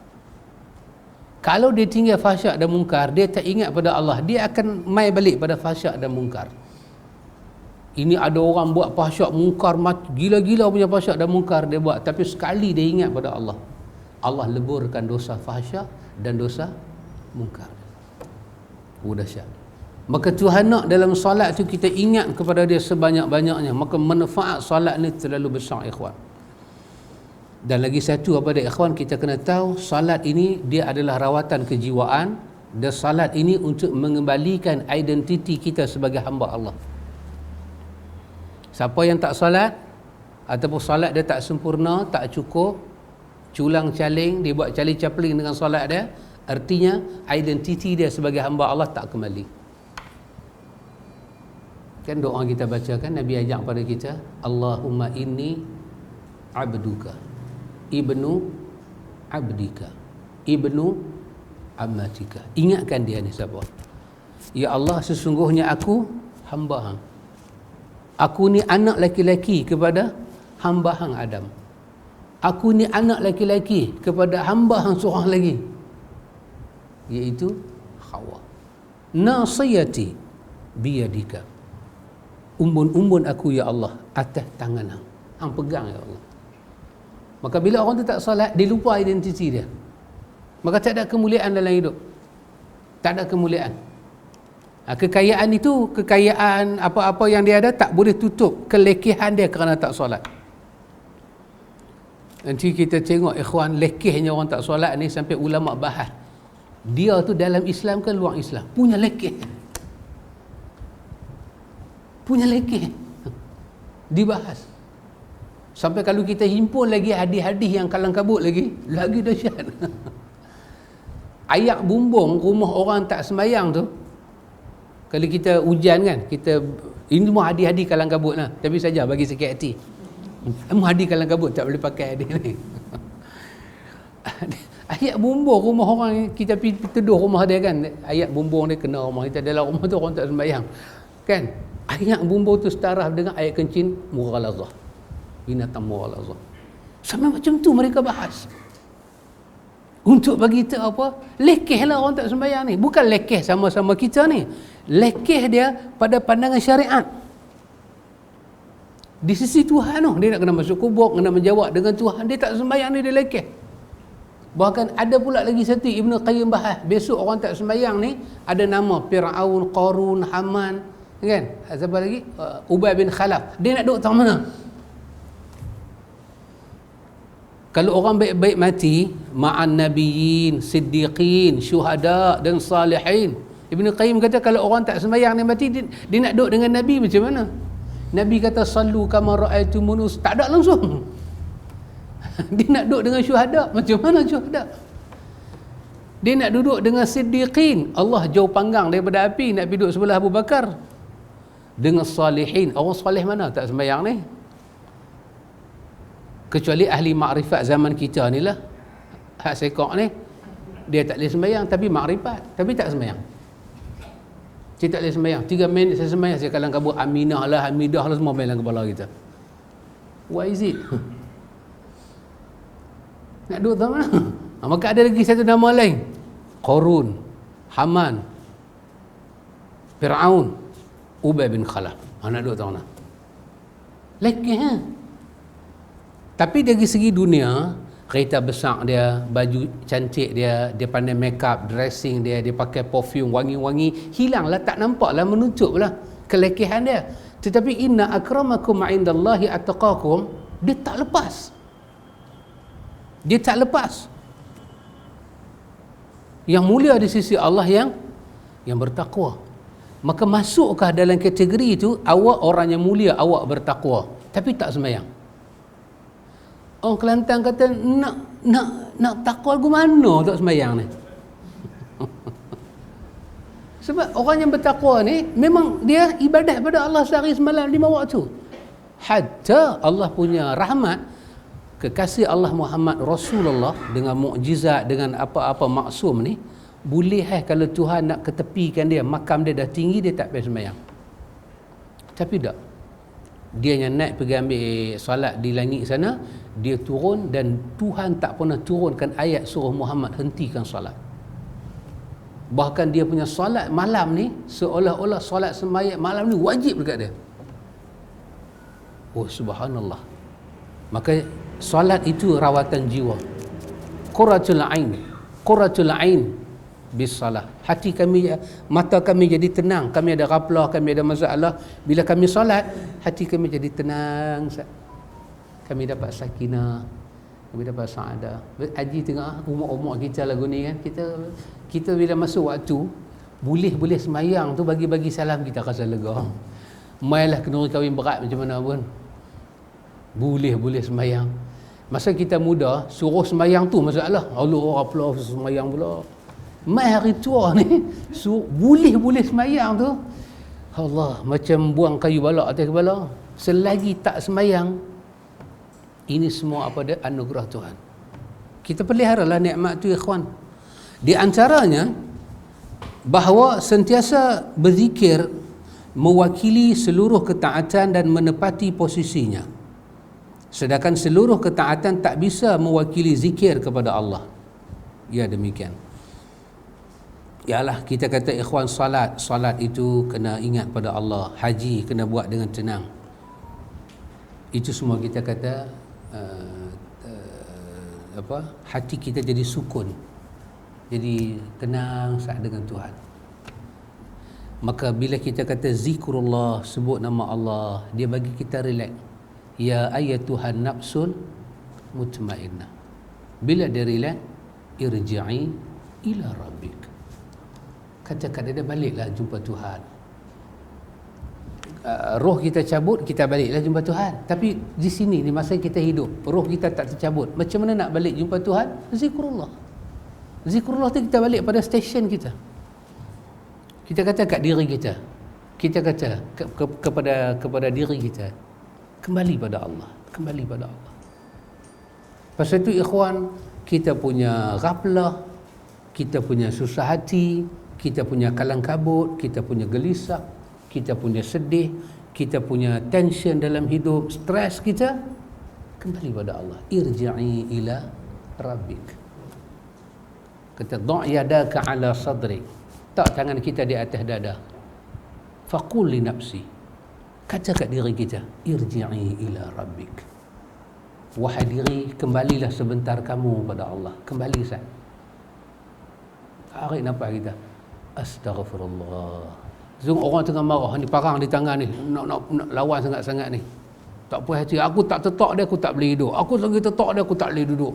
Kalau dia tinggal fahsyak dan mungkar, dia tak ingat pada Allah, dia akan mai balik pada fahsyak dan mungkar. Ini ada orang buat fahsyak mungkar, gila-gila punya fahsyak dan mungkar dia buat, tapi sekali dia ingat pada Allah, Allah leburkan dosa fahsyak dan dosa mungkar. Dahsyat. Maka Tuhan nak dalam solat tu kita ingat kepada dia sebanyak-banyaknya. Maka manfaat solat ni terlalu besar, ikhwan. Dan lagi satu apa dia, ikhwan, kita kena tahu solat ini dia adalah rawatan kejiwaan, dan solat ini untuk mengembalikan identiti kita sebagai hamba Allah. Siapa yang tak solat ataupun solat dia tak sempurna, tak cukup, culang caling, dia buat caling capling dengan solat dia, artinya identiti dia sebagai hamba Allah tak kembali. Kan doa kita baca kan, Nabi ajak pada kita, Allahumma inni abduka ibnu abdika ibnu amatika. Ingatkan dia ni siapa? Ya Allah, sesungguhnya aku hamba hang. Aku ni anak laki-laki kepada hamba hang Adam. Aku ni anak laki-laki kepada hamba hang seorang lagi, iaitu Hawa. Nasiyati biyadika. Umbun-umbun aku ya Allah atas tangan hang. Hang pegang ya Allah. Maka bila orang tu tak solat, dia lupa identiti dia. Maka tak ada kemuliaan dalam hidup. Tak ada kemuliaan. Kekayaan itu, kekayaan apa-apa yang dia ada tak boleh tutup kelekehan dia kerana tak solat. Nanti kita tengok, ikhwan, lekehnya orang tak solat ni sampai ulama bahas. Dia tu dalam Islam ke luar Islam? Punya lekeh. Punya lekeh. Dibahas. Sampai kalau kita himpun lagi hadis-hadis yang kalang kabut lagi dahsyat. Ayat bumbung rumah orang tak sembayang tu, kalau kita hujan kan, kita ini semua hadis-hadis kalang kabut lah, tapi saja bagi sikit hati. Semua hadis kalang kabut, tak boleh pakai hadis ni. Ayat bumbung rumah orang, kita pergi teduh rumah dia kan, ayat bumbung dia kena rumah kita, dalam rumah tu orang tak sembayang kan. Ayat bumbung tu setara dengan ayat kencing mughalazah, binatang mughalazah. Sampai macam tu mereka bahas. Untuk bagi kita apa? Lekeh lah orang tak sembahyang ni. Bukan lekeh sama-sama kita ni. Lekeh dia pada pandangan syariat. Di sisi Tuhan tu, dia nak kena masuk kubur, kena menjawab dengan Tuhan. Dia tak sembahyang ni, dia lekeh. Bahkan ada pula lagi satu, Ibn Qayyim bahas, besok orang tak sembahyang ni ada nama Fir'aun, Qarun, Haman, kan? Siapa lagi? Ubay bin Khalaf. Dia nak duduk tak mana? Kalau orang baik-baik mati, ma'an nabiyyin, siddiqin, syuhada dan salihin. Ibn Qayyim kata kalau orang tak sembahyang ni mati, dia nak duduk dengan Nabi macam mana? Nabi kata sallu kama ra'aitumuni, tak ada langsung. Dia nak duduk dengan syuhada, macam mana syuhada? Dia nak duduk dengan siddiqin, Allah jauh panggang daripada api, nak duduk sebelah Abu Bakar. Dengan salihin, orang salih mana tak sembahyang ni? Kecuali ahli makrifat zaman kita ni lah, hak sekok ni, dia tak boleh sembahyang tapi makrifat, tapi tak sembahyang. Dia tak boleh sembahyang, 3 minit saya sembahyang, saya kalang kabut aminah lah, hamidah lah, semua main dalam kepala kita. What is it? Nak duduk tak mana? Maka ada lagi satu nama lain, Qarun, Haman, Fir'aun, Ubay bin Khalaf. Nak duduk tak mana? Lekeh Tapi dari segi dunia, kereta besar dia, baju cantik dia, dia pandai make up, dressing dia, dia pakai perfume wangi-wangi, hilanglah, tak nampaklah, menutuplah kelekehan dia. Tetapi inna akramakum indallahi attaqakum, dia tak lepas. Dia tak lepas. Yang mulia di sisi Allah yang bertakwa. Maka masukkah dalam kategori itu, awak orang yang mulia, awak bertakwa, tapi tak sembahyang? Orang Kelantan kata nak takwa ke mana tak sembahyang ni? Sebab orang yang bertakwa ni memang dia ibadat pada Allah sehari semalam 5 waktu. Hatta Allah punya rahmat, kekasih Allah Muhammad Rasulullah dengan mukjizat, dengan apa-apa maksum ni, Boleh kalau Tuhan nak ketepikan dia, makam dia dah tinggi, dia tak payah sembahyang. Tapi tak, dia yang naik pergi ambil solat di langit sana, dia turun dan Tuhan tak pernah turunkan ayat suruh Muhammad hentikan solat. Bahkan dia punya solat malam ni seolah-olah solat sembahyang malam ni wajib dekat dia. Oh subhanallah. Maka solat itu rawatan jiwa. Qurratul ain bisalah. Hati kami, mata kami jadi tenang. Kami ada ghaflah, kami ada masalah. Bila kami solat, hati kami jadi tenang. Kami dapat sakinah, kami dapat saadah. Haji tengah umur-umur kita lagu ni kan, kita bila masuk waktu boleh semayang tu, bagi salam kita rasa lega. Mailah kenduri kahwin berat macam mana pun, boleh semayang. Masa kita muda suruh semayang tu masalah. Allah apa semayang pula. Mai hari tua ni boleh semayang tu, Allah macam buang kayu balak atas kepala. Selagi tak semayang, ini semua apa dia? Anugerah Tuhan. Kita peliharalah nikmat tu ikhwan. Di antaranya bahawa sentiasa berzikir mewakili seluruh ketaatan dan menepati posisinya, sedangkan seluruh ketaatan tak bisa mewakili zikir kepada Allah. Ya demikian. Yalah, kita kata ikhwan, salat itu kena ingat pada Allah, haji kena buat dengan tenang. Itu semua kita kata hati kita jadi sukun, jadi tenang saat dengan Tuhan. Maka bila kita kata zikrullah, sebut nama Allah, dia bagi kita relax. Ya ayyatuhan nafsul mutmainnah. Bila dia relax, irji'i ila rabbik. Kata-kata dia, baliklah jumpa Tuhan. Roh kita cabut, kita baliklah jumpa Tuhan. Tapi di sini, di masa kita hidup, roh kita tak tercabut. Macam mana nak balik jumpa Tuhan? Zikrullah. Zikrullah tu kita balik pada stesen kita. Kita kata kat diri kita. Kita kata kepada diri kita, kembali pada Allah. Kembali pada Allah. Pasal itu ikhwan, kita punya ghaflah, kita punya susah hati, kita punya kalang kabut, kita punya gelisah, kita punya sedih, kita punya tension dalam hidup, stres kita, kembali pada Allah. Irji'i ila rabbik. Kata dha' yadaka ala sadrik. Tak tangan kita di atas dada. Faqul li nafsi. Kata kat diri kita, irji'i ila rabbik. Wahai diri, kembalilah sebentar kamu pada Allah. Kembali sat. Tarik nafas kita. Astaghfirullah. Orang tengah marah ni, parang di tangan ni, nak lawan sangat-sangat ni. Tak puas hati, aku tak tetak dia, aku tak boleh hidup. Aku lagi tetak dia, aku tak boleh duduk.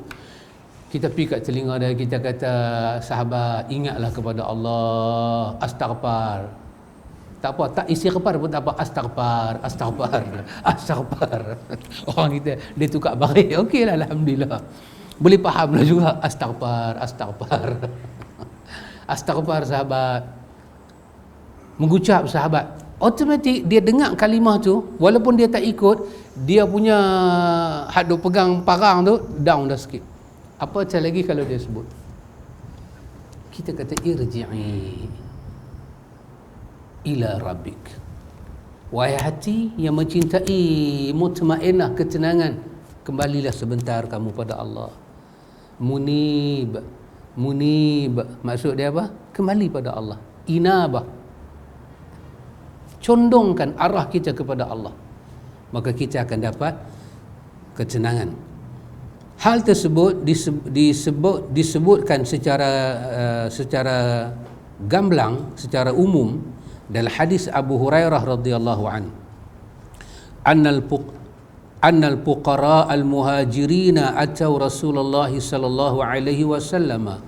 Kita pergi kat telinga dia, kita kata, sahabat, ingatlah kepada Allah. Astaghfar. Tak apa, tak istighfar pun tak apa. Astaghfar. Orang kita, dia tukar barik. Okeylah, alhamdulillah. Boleh faham lah juga. Astaghfar. Astaghfar sahabat. Mengucap sahabat, automatik dia dengar kalimah tu, walaupun dia tak ikut, dia punya hak duk pegang parang tu down dah sikit. Apa macam lagi kalau dia sebut, kita kata irji'i ila rabbik. Wahai hati yang mencintai mutmainnah, ketenangan, kembalilah sebentar kamu pada Allah. Munib, maksud dia apa? Kembali pada Allah. Inabah, condongkan arah kita kepada Allah, maka kita akan dapat ketenangan. Hal tersebut disebutkan secara gamblang, secara umum dalam hadis Abu Hurairah radhiyallahu an. Annal fuqara al-muhajirina atau Rasulullah sallallahu alaihi wasallam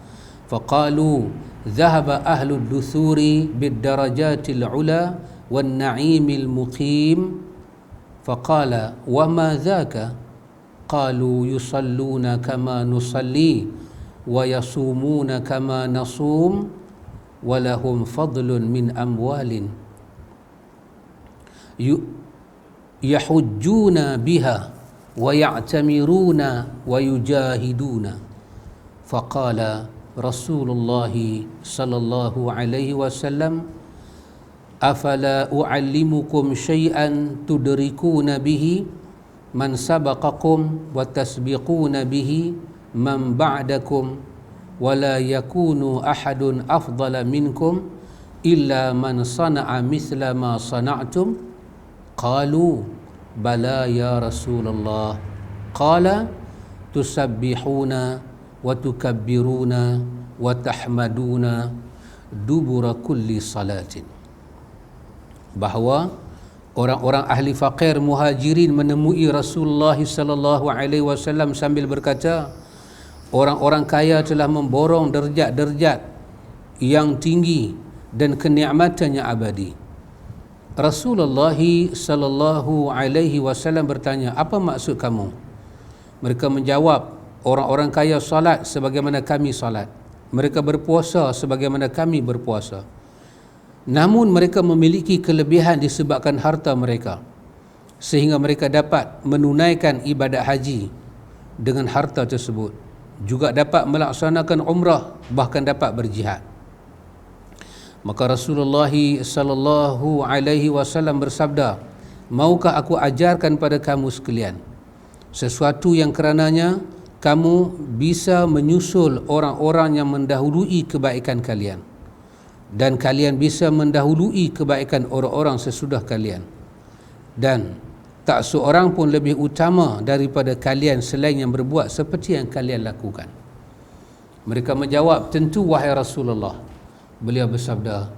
faqalu dhahaba ahlu ad-duthuri bid-darajatil ula wan-na'im al-muqim faqala wa ma dhaka qalu yusalluna kama nusalli wa yasumuna kama nasum wa lahum fadlun min amwalin yahujjuna biha wa ya'tamiruna wa yujahiduna faqala Rasulullah sallallahu alaihi wasallam, afala uallimukum syai'an tudrikuna bihi man sabaqakum wa tasbiquna bihi man ba'dakum wa la yakunu ahadun afdala minkum illa man sana'a mithla ma sana'tum. Qalu bala ya Rasulullah. Qala tusabbihuna wa tukabbiruna wa tahmaduna dubura kulli salatin. Bahawa orang-orang ahli faqir muhajirin menemui Rasulullah sallallahu alaihi wasallam sambil berkata, orang-orang kaya telah memborong derajat-derajat yang tinggi dan kenikmatannya abadi. Rasulullah sallallahu alaihi wasallam bertanya, apa maksud kamu? Mereka menjawab, orang-orang kaya salat sebagaimana kami salat, mereka berpuasa sebagaimana kami berpuasa, namun mereka memiliki kelebihan disebabkan harta mereka, sehingga mereka dapat menunaikan ibadat haji dengan harta tersebut, juga dapat melaksanakan umrah, bahkan dapat berjihad. Maka Rasulullah sallallahu alaihi wasallam bersabda, maukah aku ajarkan pada kamu sekalian sesuatu yang kerananya kamu bisa menyusul orang-orang yang mendahului kebaikan kalian, dan kalian bisa mendahului kebaikan orang-orang sesudah kalian, dan tak seorang pun lebih utama daripada kalian selain yang berbuat seperti yang kalian lakukan. Mereka menjawab, tentu wahai Rasulullah. Beliau bersabda,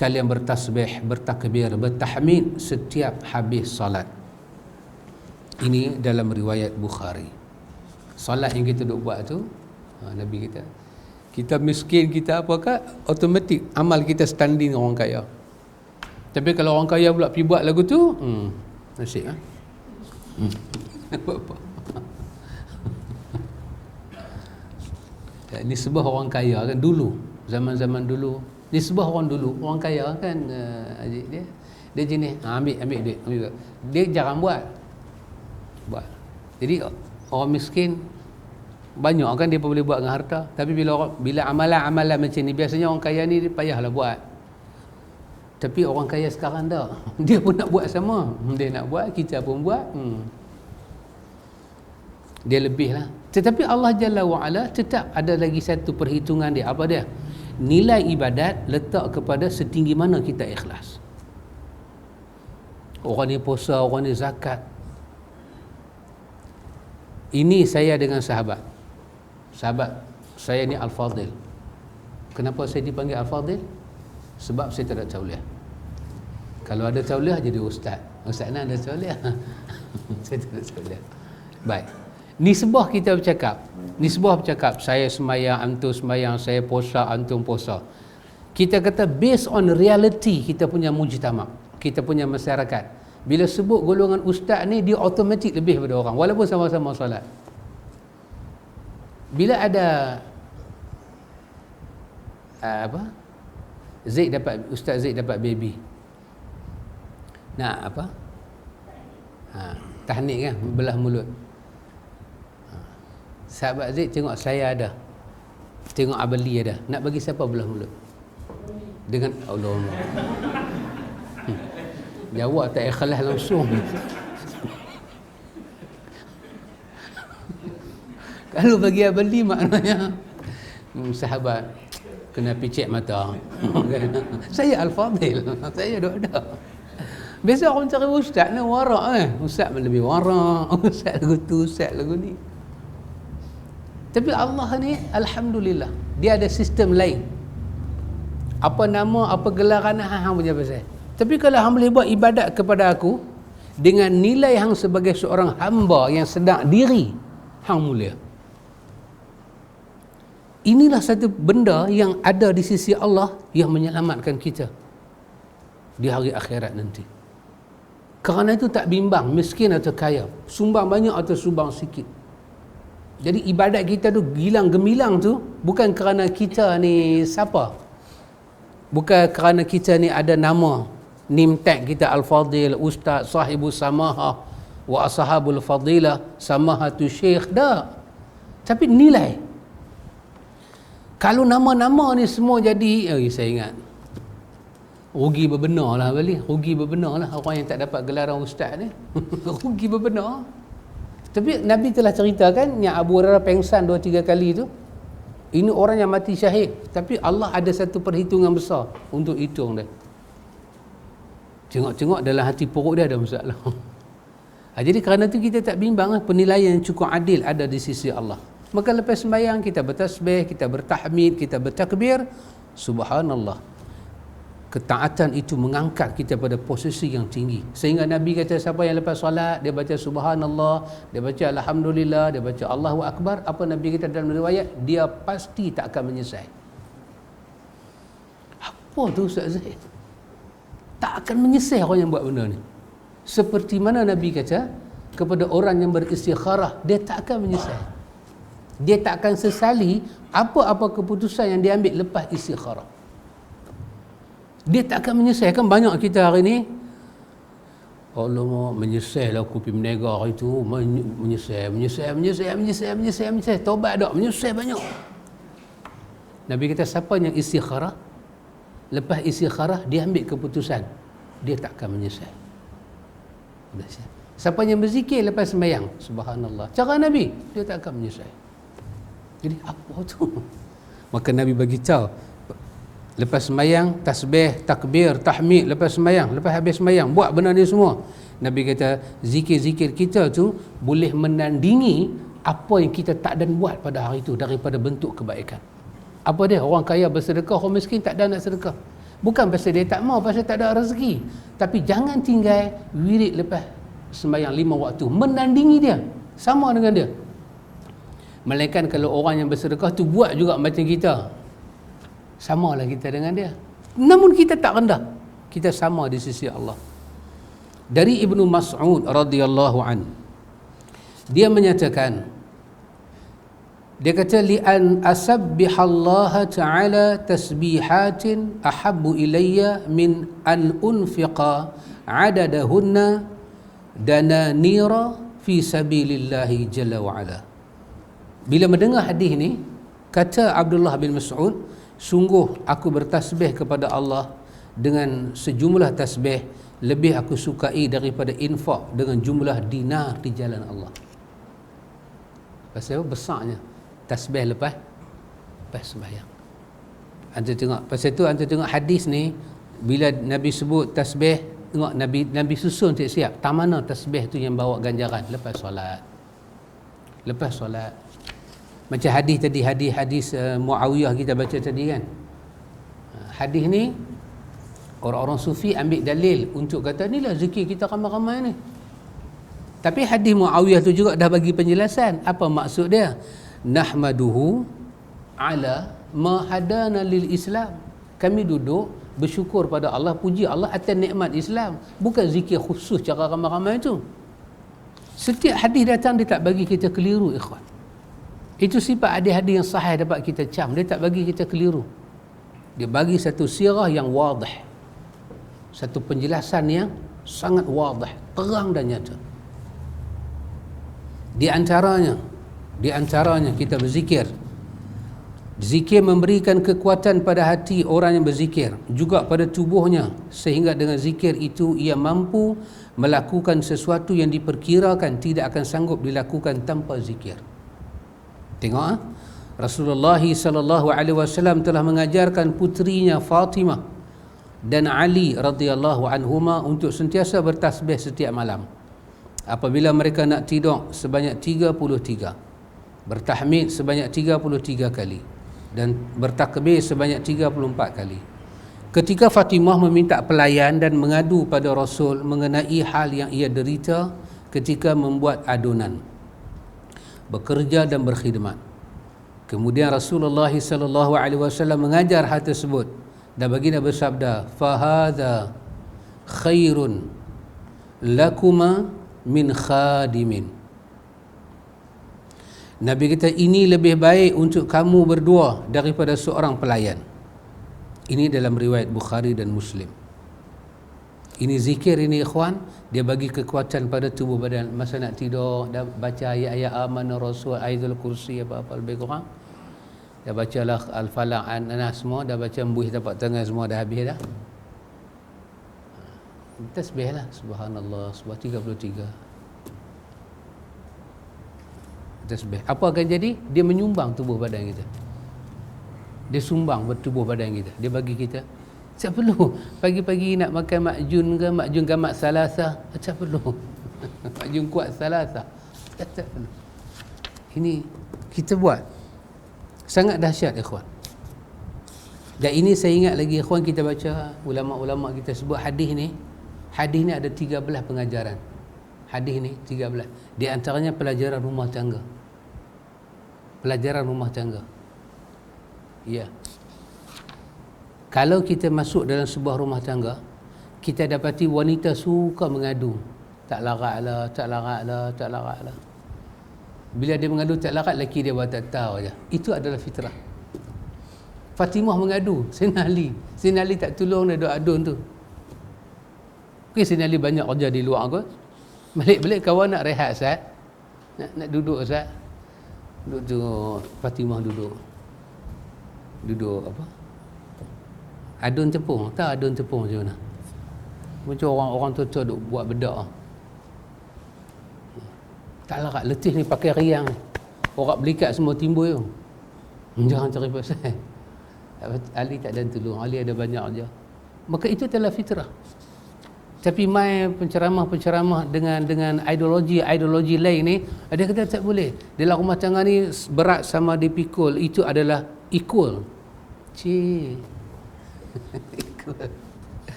kalian bertasbih, bertakbir, bertahmid setiap habis salat. Ini dalam riwayat Bukhari. Salat yang kita duk buat tu, Nabi kita miskin, kita apakah, automatik amal kita standing orang kaya. Tapi kalau orang kaya pula pergi buat lagu tu, nasib apa-apa. Nisbah orang kaya kan dulu, zaman-zaman dulu, nisbah orang dulu, orang kaya kan, dia jenis ambil duit, dia jarang buat. Jadi orang miskin banyak kan dia boleh buat dengan harta, tapi bila amalan-amalan macam ni, biasanya orang kaya ni dia payahlah buat. Tapi orang kaya sekarang dah, dia pun nak buat sama, dia nak buat, kita pun buat, dia lebih lah. Tetapi Allah Jalla wa'ala tetap ada lagi satu perhitungan dia. Apa dia? Nilai ibadat letak kepada setinggi mana kita ikhlas. Orang ni puasa, orang ni zakat. Ini saya dengan sahabat saya ni Al-Fadil. Kenapa saya dipanggil Al-Fadil? Sebab saya tak ada tauliah. Kalau ada tauliah jadi ustaz. Ustaz nak ada tauliah. Saya tak ada tauliah. Baik, nisbah kita bercakap, saya semayang, antum semayang, saya puasa, antum puasa. Kita kata based on reality kita punya mujtama', kita punya masyarakat. Bila sebut golongan ustaz ni, dia automatik lebih daripada orang walaupun sama-sama solat. Bila ada Ustaz Zaid dapat baby, nak apa, tahnik kan, belah mulut. Sahabat Zaid tengok saya ada, tengok Abeli ada, nak bagi siapa belah mulut? Dengan Allah. Jawab tak ikhlas langsung. Kalau bagi Abeli maknanya sahabat kena picit mata. Saya Al-Fadil, saya ada. Biasa orang cari ustaz ni warak ustaz lebih warak, ustaz lagu tu, ustaz lagu ni. Tapi Allah ni alhamdulillah, dia ada sistem lain. Apa nama, apa gelaran hang punya pasal. Tapi kalau hang boleh buat ibadat kepada aku dengan nilai hang sebagai seorang hamba yang sedang diri, hang mulia. Inilah satu benda yang ada di sisi Allah yang menyelamatkan kita di hari akhirat nanti. Kerana itu tak bimbang miskin atau kaya, sumbang banyak atau sumbang sikit. Jadi ibadat kita tu gilang gemilang tu bukan kerana kita ni siapa, bukan kerana kita ni ada nama, name tag kita Al-Fadil, Ustaz, Sahibu Samaha wa Ashabul Fadilah, Samahatu Syekh, dah. Tapi nilai. Kalau nama-nama ni semua jadi, saya ingat rugi berbenar lah balik, rugi berbenar lah orang yang tak dapat gelaran ustaz ni. Rugi berbenar. Tapi Nabi telah ceritakan yang Abu Hurairah pengsan 2-3 kali tu, ini orang yang mati syahid, tapi Allah ada satu perhitungan besar untuk hitung dia. Tengok-tengok dalam hati perut dia ada masalah. Jadi kerana tu kita tak bimbang lah, penilaian yang cukup adil ada di sisi Allah. Maka lepas sembahyang kita bertasbih, kita bertahmid, kita bertakbir, subhanallah. Ketaatan itu mengangkat kita pada posisi yang tinggi. Sehingga Nabi kata siapa yang lepas solat dia baca subhanallah, dia baca alhamdulillah, dia baca Allahu akbar, apa Nabi kata dalam riwayat, dia pasti tak akan menyesal. Apa tu Ustaz Zaid? Tak akan menyesal orang yang buat benda ni. Seperti mana Nabi kata kepada orang yang beristikharah, dia tak akan menyesal. Dia tak akan sesali apa-apa keputusan yang dia ambil lepas istikharah. Dia tak akan menyesal. Kan banyak kita hari ni, Allah menyesal lah aku pergi menega hari tu, menyesal. Taubat tak, menyesal banyak. Nabi kata siapa yang istikharah, lepas istikharah dia ambil keputusan, dia tak akan menyesal. Siapa yang berzikir lepas sembahyang, subhanallah, cara Nabi, dia tak akan menyesal. Jadi apa tu? Maka Nabi bagi tahu, lepas sembahyang tasbih, takbir, tahmid, lepas sembahyang, lepas habis sembahyang buat benda ni semua. Nabi kata zikir-zikir kita tu boleh menandingi apa yang kita tak dan buat pada hari itu daripada bentuk kebaikan. Apa dia? Orang kaya bersedekah, orang miskin tak ada nak sedekah. Bukan pasal dia tak mau, pasal tak ada rezeki. Tapi jangan tinggal wirid lepas sembahyang 5 waktu, menandingi dia, sama dengan dia. Melainkan kalau orang yang bersedekah tu buat juga macam kita, samalah kita dengan dia. Namun kita tak rendah, kita sama di sisi Allah. Dari Ibnu Mas'ud radhiyallahu an, dia menyatakan, dia kata li an asabbihallaha ta'ala tasbihatin ahabbu ilayya min an unfiqa adadahunna dananira fi sabilillahi jalla wa ala. Bila mendengar hadis ni, kata Abdullah bin Mas'ud, sungguh aku bertasbih kepada Allah dengan sejumlah tasbih lebih aku sukai daripada infak dengan jumlah dinar di jalan Allah. Pasal besarnya tasbih lepas sembahyang. Anda tengok, pasal tu anda tengok hadis ni, bila Nabi sebut tasbih, tengok Nabi susun siap-siap tak mana tasbih tu yang bawa ganjaran lepas solat. Lepas solat. Macam hadis tadi, hadis Muawiyah kita baca tadi kan. Hadis ni orang-orang sufi ambil dalil untuk kata inilah zikir kita ramai-ramai ni. Tapi hadis Muawiyah tu juga dah bagi penjelasan apa maksud dia. Nahmaduhu ala ma hadana lil Islam. Kami duduk bersyukur pada Allah, puji Allah atas nikmat Islam, bukan zikir khusus cara ramai-ramai tu. Setiap hadis datang dia tak bagi kita keliru, ikhwan. Itu sifat hadis-hadis yang sahih dapat kita cam, dia tak bagi kita keliru. Dia bagi satu sirah yang wadah, satu penjelasan yang sangat wadah, terang dan nyata. Di antaranya kita berzikir. Zikir memberikan kekuatan pada hati orang yang berzikir, juga pada tubuhnya, sehingga dengan zikir itu ia mampu melakukan sesuatu yang diperkirakan tidak akan sanggup dilakukan tanpa zikir. Tengok, Rasulullah sallallahu alaihi wasallam telah mengajarkan putrinya Fatimah dan Ali radhiyallahu anhuma untuk sentiasa bertasbih setiap malam. Apabila mereka nak tidur sebanyak 33, bertahmid sebanyak 33 kali dan bertakbir sebanyak 34 kali. Ketika Fatimah meminta pelayan dan mengadu pada Rasul mengenai hal yang ia derita ketika membuat adunan, bekerja dan berkhidmat. Kemudian Rasulullah sallallahu alaihi wasallam mengajar hal tersebut dan baginda bersabda, "Fahadha khairun lakuma min khadimin." Nabi kata ini lebih baik untuk kamu berdua daripada seorang pelayan. Ini dalam riwayat Bukhari dan Muslim. Ini zikir ini ikhwan, dia bagi kekuatan pada tubuh badan. Masa nak tidur dan baca ayat-ayat amanah Rasul, ayatul kursi, apa-apa lebih kurang. Dah baca lah Al-Falaq, An-Nas semua, dah baca Embuih Tapak Tangan semua dah habis dah. Tasbih lah, subhanallah, subhanallah 33. Tasbih. Apa akan jadi? Dia menyumbang tubuh badan kita. Dia sumbang tubuh badan kita. Dia bagi kita. Tak perlu pagi-pagi nak makan makjun gamak salasa. Tak perlu. Makjun kuat salasa. Tak perlu. Ini kita buat. Sangat dahsyat ikhwan. Dan ini saya ingat lagi ikhwan, kita baca ulama-ulama kita sebut hadis ni. Hadis ni ada 13 pengajaran. Hadis ni 13. Di antaranya pelajaran rumah tangga. Pelajaran rumah tangga. Ya. Kalau kita masuk dalam sebuah rumah tangga, kita dapati wanita suka mengadu. Tak larat lah. Bila dia mengadu tak larat, lelaki dia buat tak tahu aja. Itu adalah fitrah. Fatimah mengadu, Sayyidina Ali tak tolong dia duk adun tu. Sayyidina Ali banyak kerja di luar kot. Balik kawan nak rehat Ustaz. Nak duduk Ustaz. Duduk tu Fatimah duduk apa? Adun tepung. Tak adun tepung macam mana? Macam orang tua duk buat bedak. Tak larat, letih ni pakai riang. Orang belikat semua timbul tu. Jangan cari pasal. Ali tak ada tolong. Ali ada banyak aja. Maka itu adalah fitrah. Tapi mai penceramah dengan ideologi lain ni, ada kata tak boleh. Dalam rumah tangga ni berat sama dipikul, itu adalah equal.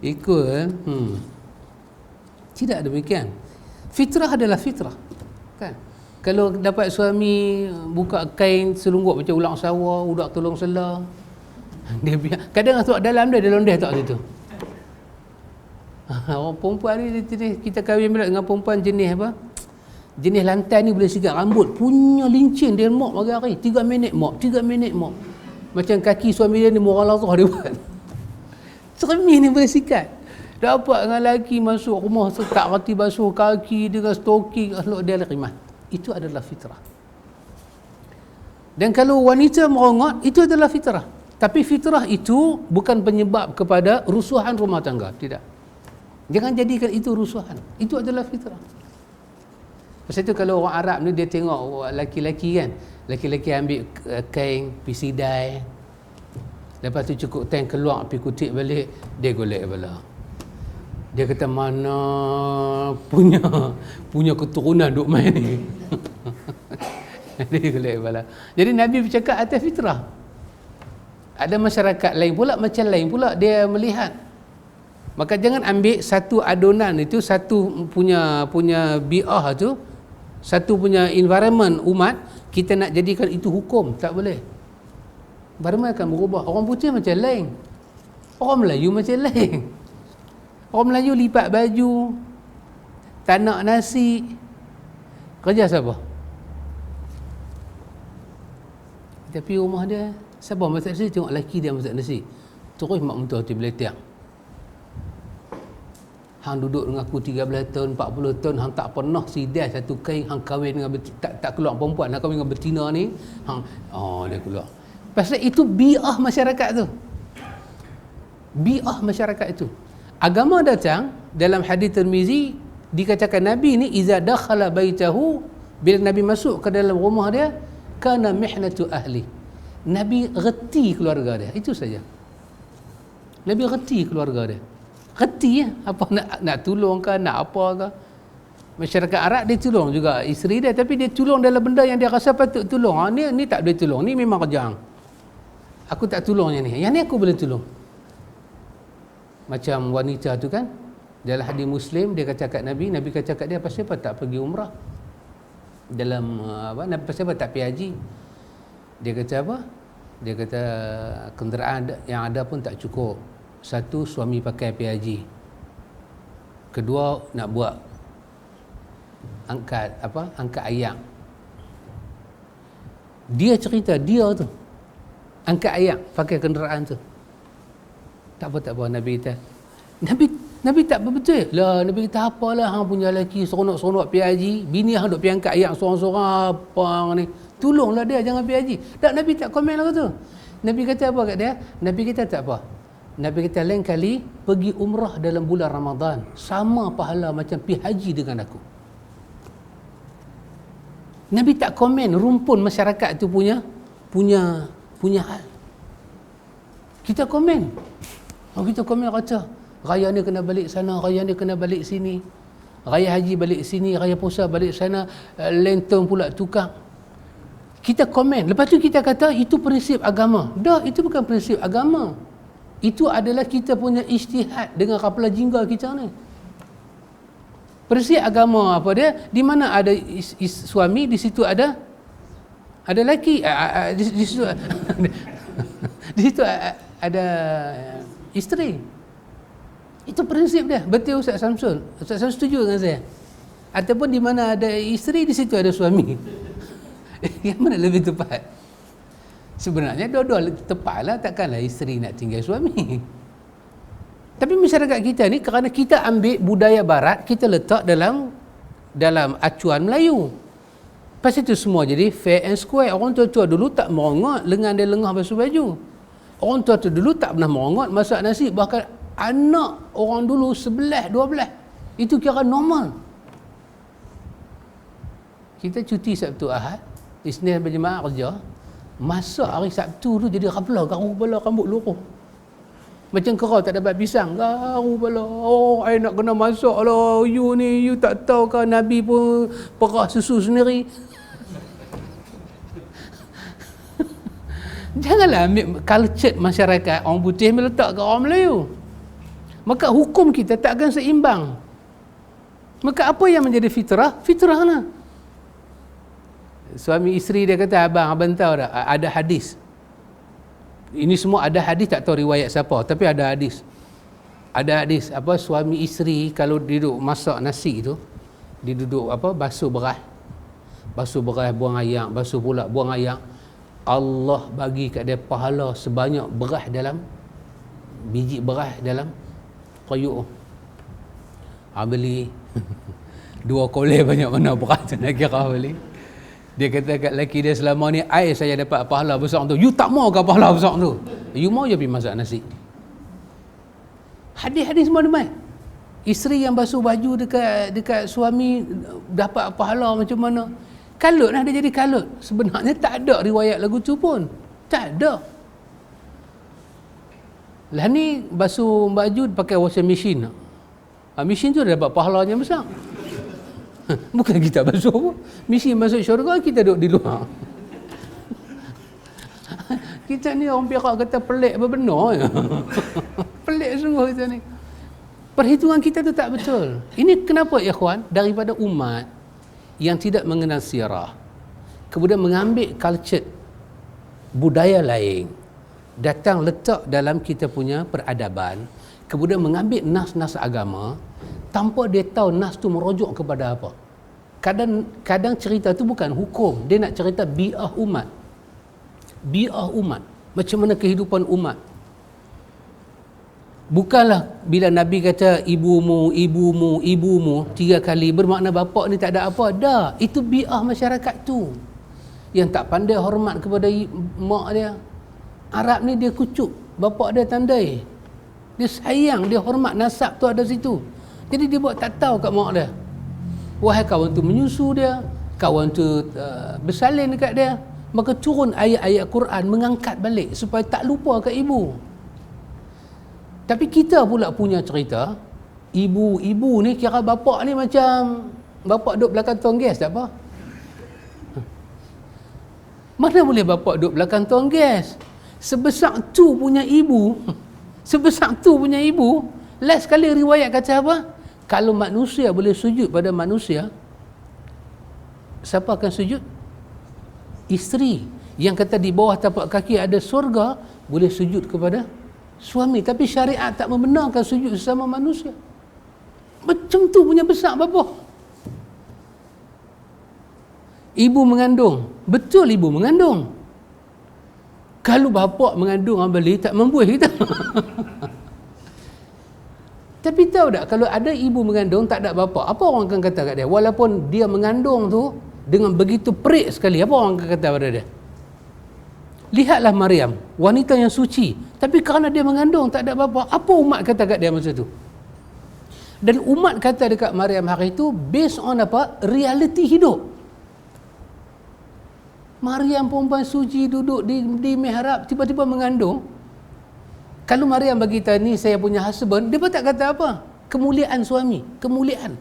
Equal. Tidak demikian. Fitrah adalah fitrah. Kan? Kalau dapat suami buka kain selungguk macam ulang sawah, budak tolong selah, dia biar. Kadang tu dalam dia londeh tak situ. Orang perempuan ni kita kahwin dengan perempuan jenis apa? Jenis lantai ni boleh sikat rambut, punya lincin dia mop pagi hari, 3 minit mop. Macam kaki suami dia ni moral Allah dia buat. Cermin ni boleh sikat. Dapat dengan lelaki masuk rumah tak reti basuh kaki dengan stoking, kalau dia rimat. Itu adalah fitrah. Dan kalau wanita merongot, itu adalah fitrah. Tapi fitrah itu bukan penyebab kepada rusuhan rumah tangga, tidak. Jangan jadikan itu rusuhan. Itu adalah fitrah. Pasal itu kalau orang Arab ni dia tengok lelaki-lelaki kan, lelaki-lelaki ambil kain, pergi sidai, lepas tu cukup tank keluar, pergi kutip balik, dia golek kepala. Dia kata mana punya keturunan duk main ni. Dia golek kepala. Jadi Nabi bercakap atas fitrah. Ada masyarakat lain pula macam lain pula dia melihat. Maka jangan ambil satu adonan itu, satu punya bi'ah tu, satu punya environment umat, kita nak jadikan itu hukum. Tak boleh. Environment akan berubah. Orang putih macam lain, orang Melayu macam lain. Orang Melayu lipat baju, tanak nasi, kerja siapa? Tapi rumah dia, siapa masak nasi, tengok lelaki dia masak nasi, terus mak mentua hati beletiak. Hang duduk dengan aku 13 tahun, 40 tahun, hang tak pernah sidai satu kain, hang kahwin dengan tak keluar perempuan, hang kahwin dengan betina ni, hang dia keluar. Pasal itu bi'ah masyarakat tu. Bi'ah masyarakat itu. Agama datang dalam hadis Tirmizi, dikatakan Nabi ni iza dakhala baitahu, bila Nabi masuk ke dalam rumah dia, kana mihnatu ahli. Nabi reti keluarga dia. Itu saja. Nabi reti keluarga dia. Reti ya, apa nak tolong ke, nak apa ke. Masyarakat Arab dia tolong juga isteri dia, tapi dia tolong dalam benda yang dia rasa patut tolong. Ni tak boleh tolong, ni memang kerja hang. Aku tak tolong yang ni aku boleh tolong. Macam wanita tu kan, dalam hadis Muslim dia kata kat Nabi kata kat dia, pasal apa tak pergi umrah? Dalam pasal apa tak pergi haji? Dia kata apa? Dia kata kenderaan yang ada pun tak cukup. Satu, suami pakai pergi haji. Kedua, nak buat angkat ayak. Dia cerita dia tu angkat ayak pakai kenderaan tu. Tak apa Nabi kata. Nabi tak betul lah. Nabi kata apalah hang punya lelaki seronok-seronok pergi haji, bini hang duk pergi angkat ayak seorang-seorang apa ni. Tolonglah dia, jangan pergi haji. Tak, Nabi tak komen lah tu. Nabi kata apa kat dia? Nabi kata tak apa. Nabi kata lain kali pergi umrah dalam bulan Ramadan sama pahala macam pergi haji dengan aku. Nabi tak komen rumpun masyarakat tu punya hal. Kita komen. Kita komen kata raya ni kena balik sana, raya ni kena balik sini. Raya haji balik sini, raya puasa balik sana, lantern pula tukar. Kita komen. Lepas tu kita kata itu prinsip agama. Dah, itu bukan prinsip agama. Itu adalah kita punya ijtihad dengan kepala jingga kita ni. Prinsip agama apa dia? Di mana ada suami, di situ ada lelaki. Di situ di situ ada isteri. Itu prinsip dia. Betul Ustaz Samsul? Ustaz Samsul setuju dengan saya? Ataupun di mana ada isteri, di situ ada suami. Yang mana lebih tepat? Sebenarnya dua-dua tepatlah, takkanlah isteri nak tinggal suami. Tapi masyarakat kita ni, kerana kita ambil budaya barat, kita letak dalam acuan Melayu. Lepas itu semua jadi fair and square. Orang tua-tua dulu tak merongot lengan dia lengah basuh baju. Orang tua-tua dulu tak pernah merongot masak nasi. Bahkan anak orang dulu 11, 12. Itu kira normal. Kita cuti Sabtu Ahad, Isnin berjemaah kerja. Masak hari Sabtu tu jadi garu kepala, rambut luruh. Macam kerau tak dapat pisang, garu kepala. Oh, I nak kena masak lah. You tak tahu ke Nabi pun perah susu sendiri. Janganlah ambil culture masyarakat orang putih meletak ke orang Melayu. Maka hukum kita tak akan seimbang. Maka apa yang menjadi fitrah? Fitrah lah. Suami isteri dia kata, abang tahu tak? Ada hadis. Ini semua ada hadis, tak tahu riwayat siapa, tapi ada hadis. Ada hadis apa, suami isteri kalau duduk masak nasi tu, dia duduk basuh beras, buang air, basuh pula buang air. Allah bagi kat dia pahala sebanyak beras dalam biji beras dalam qayuk. Beli 2 kolej banyak mana beras tu nak kira beli. Dia kata kat lelaki dia, selama ni air saya dapat pahala besar tu. You tak mau ke pahala besar tu? You mau je pergi masak nasi. Hadis-hadis semua demat. Isteri yang basuh baju dekat suami dapat pahala macam mana? Kalut lah dia jadi kalut. Sebenarnya tak ada riwayat lagu tu pun. Tak ada. Lah ni basuh baju pakai washing machine. Mesin tu dah dapat pahalanya besar. Bukan kita basuh pun. Mesin masuk syurga, kita duduk di luar. Kita ni orang Perak kata pelik benar. Pelik sungguh kita ni. Perhitungan kita tu tak betul. Ini kenapa ikhwan? Daripada umat yang tidak mengenal sirah, kemudian mengambil culture budaya lain, datang letak dalam kita punya peradaban, kemudian mengambil nas-nas agama tanpa dia tahu nas tu merujuk kepada apa. Kadang cerita tu bukan hukum, dia nak cerita bi'ah umat. Bi'ah umat, macam mana kehidupan umat. Bukanlah bila Nabi kata ibumu 3 kali bermakna bapak ni tak ada apa. Dah, itu bi'ah masyarakat tu. Yang tak pandai hormat kepada mak dia. Arab ni dia kucuk, bapak dia tandai. Dia sayang, dia hormat nasab tu ada situ. Jadi dia buat tak tahu kat mak dia. Wahai kawan tu menyusu dia, kawan tu bersalin dekat dia. Maka turun ayat-ayat Quran mengangkat balik supaya tak lupa kat ibu. Tapi kita pula punya cerita, ibu ni kira bapak ni macam bapak duduk belakang tuang gas tak apa. Mana boleh bapak duduk belakang tuang gas? Sebesar tu punya ibu, last kali riwayat kata apa? Kalau manusia boleh sujud pada manusia, siapa akan sujud? Isteri yang kata di bawah tapak kaki ada surga boleh sujud kepada suami, tapi syariat tak membenarkan sujud sesama manusia. Macam tu punya besar bapa. Ibu mengandung, betul ibu mengandung. Kalau bapa mengandung beli tak membuih kita. Tapi tahu tak, kalau ada ibu mengandung tak ada bapa, apa orang akan kata kat dia? Walaupun dia mengandung tu dengan begitu perik sekali. Apa orang kata pada dia? Lihatlah Maryam, wanita yang suci, tapi kerana dia mengandung tak ada bapa, apa umat kata kat dia masa tu? Dan umat kata dekat Maryam hari itu based on apa? Reality hidup. Maryam perempuan suci duduk di mihrab, tiba-tiba mengandung. Kalau Maryam bagi kita ni saya punya husband, dia pun tak kata apa. Kemuliaan suami, kemuliaan.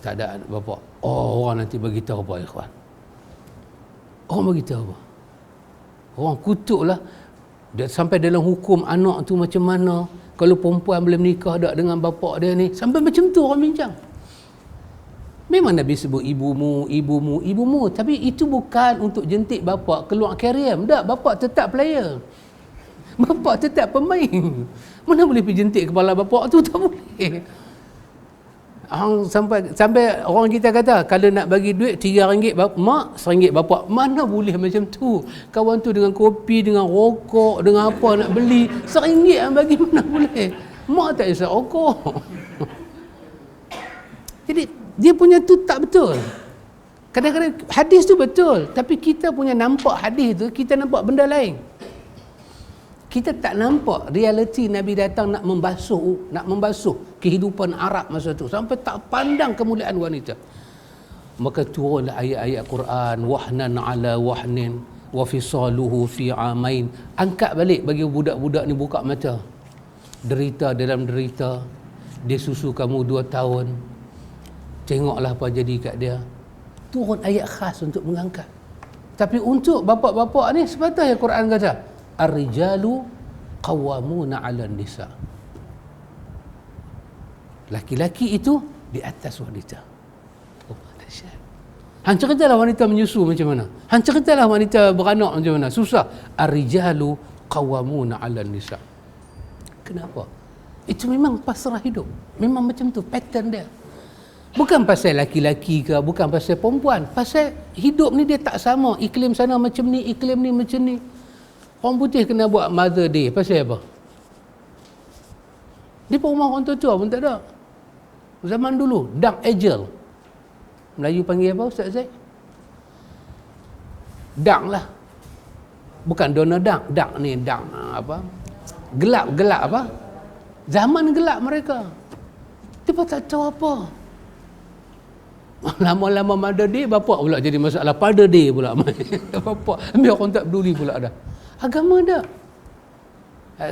Tak ada bapa. Oh, orang nanti bagi tahu apa, ikhwan? Orang bagi tahu apa? Orang kutuklah. Dia sampai dalam hukum anak tu macam mana? Kalau perempuan boleh menikah tak dengan bapa dia ni? Sampai macam tu orang bincang. Memang Nabi sebut ibumu, ibumu, ibumu. Tapi itu bukan untuk jentik bapa keluar karier. Tak, bapa tetap player. Bapa tetap pemain. Mana boleh pergi jentik kepala bapa tu? Tak boleh. Sampai orang kita kata kalau nak bagi duit RM3 mak, RM1 bapa. Mana boleh macam tu? Kawan tu dengan kopi, dengan rokok, dengan apa nak beli, RM1 yang bagi, mana boleh? Mak tak isap rokok. Jadi dia punya tu tak betul. Kadang-kadang hadis tu betul, tapi kita punya nampak hadis tu, kita nampak benda lain. Kita tak nampak realiti Nabi datang nak membasuh kehidupan Arab masa tu, sampai tak pandang kemuliaan wanita. Maka turunlah ayat-ayat Quran, wahnan ala wahnin wa fisaluhu fi amain. Angkat balik bagi budak-budak ni buka mata. Derita dalam derita. Dia susu kamu 2 tahun. Tengoklah apa jadi kat dia. Turun ayat khas untuk mengangkat. Tapi untuk bapa-bapa ni sepatutnya Quran kata ar-rijalu qawwamuna 'alan nisa. Laki-laki itu di atas wanita. Oh, dahsyat. Hang ceritalah wanita menyusu macam mana? Hang ceritalah wanita beranak macam mana? Susah. Ar-rijalu qawwamuna 'alan nisa. Kenapa? Itu memang pasrah hidup. Memang macam tu pattern dia. Bukan pasal laki-laki ke, bukan pasal perempuan. Pasal hidup ni dia tak sama. Iklim sana macam ni, iklim ni macam ni. Orang putih kena buat Mother Day. Pasal apa? Di rumah orang tua pun tak ada. Zaman dulu, Dark Angel. Melayu panggil apa Ustaz Zaid? Dark lah. Bukan Donald Duck. Dark ni, dark apa? Gelap apa? Zaman gelap mereka. Dia pun tak tahu apa. Lama-lama Mother Day, bapak pula jadi masalah. Father Day pula. Bapak, biar orang tak peduli pula dah. Agama tak.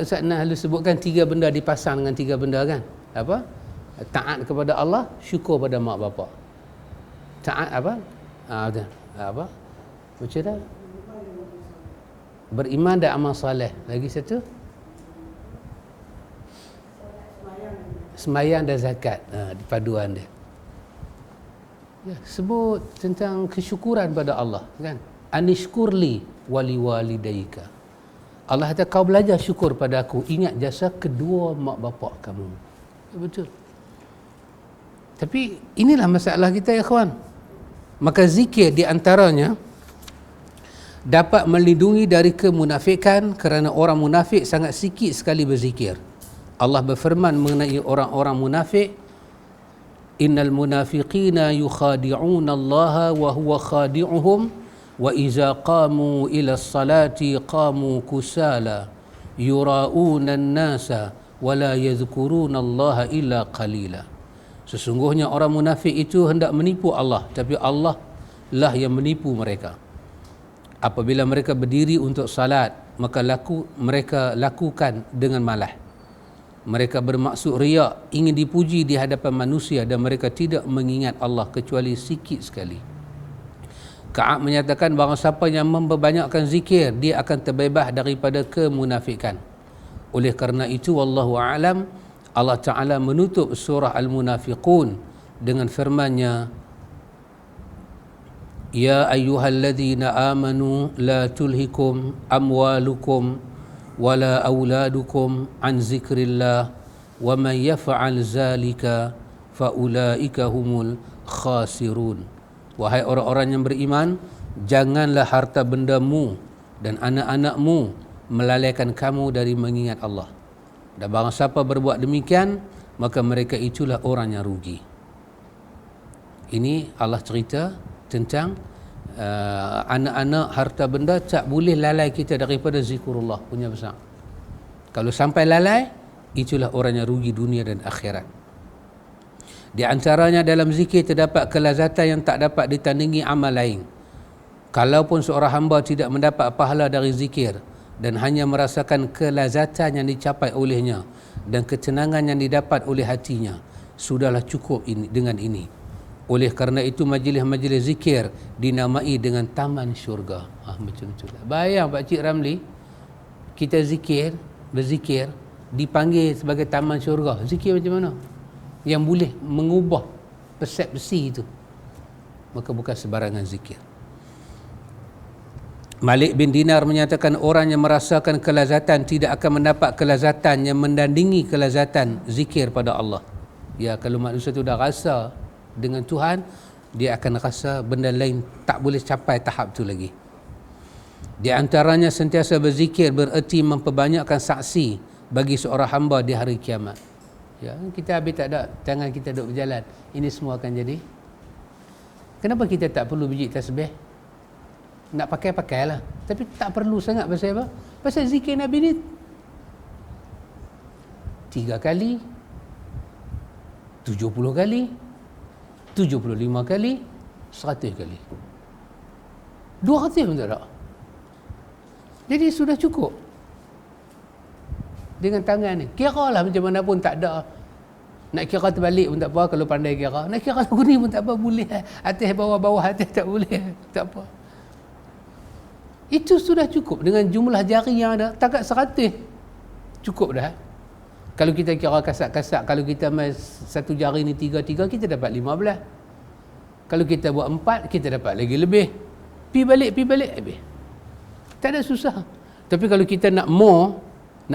Ustaz Nah lalu sebutkan 3 benda dipasang dengan 3 benda kan? Apa? Taat kepada Allah, syukur pada mak bapak. Taat apa? Apa? Macam dah. Beriman dan amal soleh. Lagi satu? Semayang dan zakat. Di paduan dia. Ya, sebut tentang kesyukuran pada Allah kan? Anishkurli wali walidayka. Allah kata kau belajar syukur pada aku, ingat jasa kedua mak bapak kamu. Ya, betul. Tapi inilah masalah kita ya kawan. Maka zikir di antaranya dapat melindungi dari kemunafikan, kerana orang munafik sangat sikit sekali berzikir. Allah berfirman mengenai orang-orang munafik, innal munafiqina yukhadi'una Allah wa huwa khadi'uhum wa iza qamu ila salati qamu kusala yura'una an-nasa wa la yadhkuruna Allah illa qalila. Sesungguhnya orang munafik itu hendak menipu Allah, tapi Allah lah yang menipu mereka. Apabila mereka berdiri untuk salat, maka mereka lakukan dengan malah. Mereka bermaksud riak, ingin dipuji di hadapan manusia, dan mereka tidak mengingat Allah kecuali sikit sekali. Ka'ab menyatakan bahawa siapa yang memperbanyakkan zikir, dia akan terbebas daripada kemunafikan. Oleh kerana itu, wallahu a'lam, Allah Ta'ala menutup surah Al-Munafiqun dengan firman-Nya, Ya ayyuhalladzina amanu la tulhikum amwalukum wala auladukum an zikrillah wa man yaf'al zalika faulaika humul khasirun. Wahai orang-orang yang beriman, janganlah harta bendamu dan anak-anakmu melalaikan kamu dari mengingat Allah. Dan barang siapa berbuat demikian, maka mereka itulah orang yang rugi. Ini Allah cerita tentang anak-anak harta benda tak boleh lalai kita daripada zikrullah punya besar. Kalau sampai lalai, itulah orang yang rugi dunia dan akhirat. Di antaranya dalam zikir terdapat kelazatan yang tak dapat ditandingi amal lain. Kalaupun seorang hamba tidak mendapat pahala dari zikir dan hanya merasakan kelazatan yang dicapai olehnya dan ketenangan yang didapat oleh hatinya, sudahlah cukup dengan ini. Oleh kerana itu majlis-majlis zikir dinamai dengan taman syurga. Macam itulah. Bayang Pak Cik Ramli, kita berzikir dipanggil sebagai taman syurga. Zikir macam mana? Yang boleh mengubah persepsi itu, maka bukan sebarangan zikir. Malik bin Dinar menyatakan orang yang merasakan kelazatan tidak akan mendapat kelazatan yang mendandingi kelazatan zikir pada Allah. Ya, kalau manusia itu dah rasa dengan Tuhan, dia akan rasa benda lain tak boleh capai tahap itu lagi. Di antaranya sentiasa berzikir bererti memperbanyakkan saksi bagi seorang hamba di hari kiamat. Ya, kita habis tak ada, tangan kita duduk berjalan, ini semua akan jadi. Kenapa kita tak perlu biji tasbih? Nak pakailah, tapi tak perlu sangat. Pasal apa? Pasal zikir Nabi ni 3 kali, 70 kali, 75 kali, 100 kali, 200 pun tak ada. Jadi sudah cukup dengan tangan ni. Kira lah macam mana pun tak ada. Nak kira terbalik pun tak apa kalau pandai kira. Nak kira lagu ni pun tak apa, boleh. Atas bawah-bawah atas tak boleh, tak apa. Itu sudah cukup dengan jumlah jari yang ada. Takat 100 cukup dah. Kalau kita kira kasat-kasat, kalau kita main satu jari ni 3, kita dapat 15. Kalau kita buat 4, kita dapat lagi lebih. Pi balik habis. Tak ada susah. Tapi kalau kita nak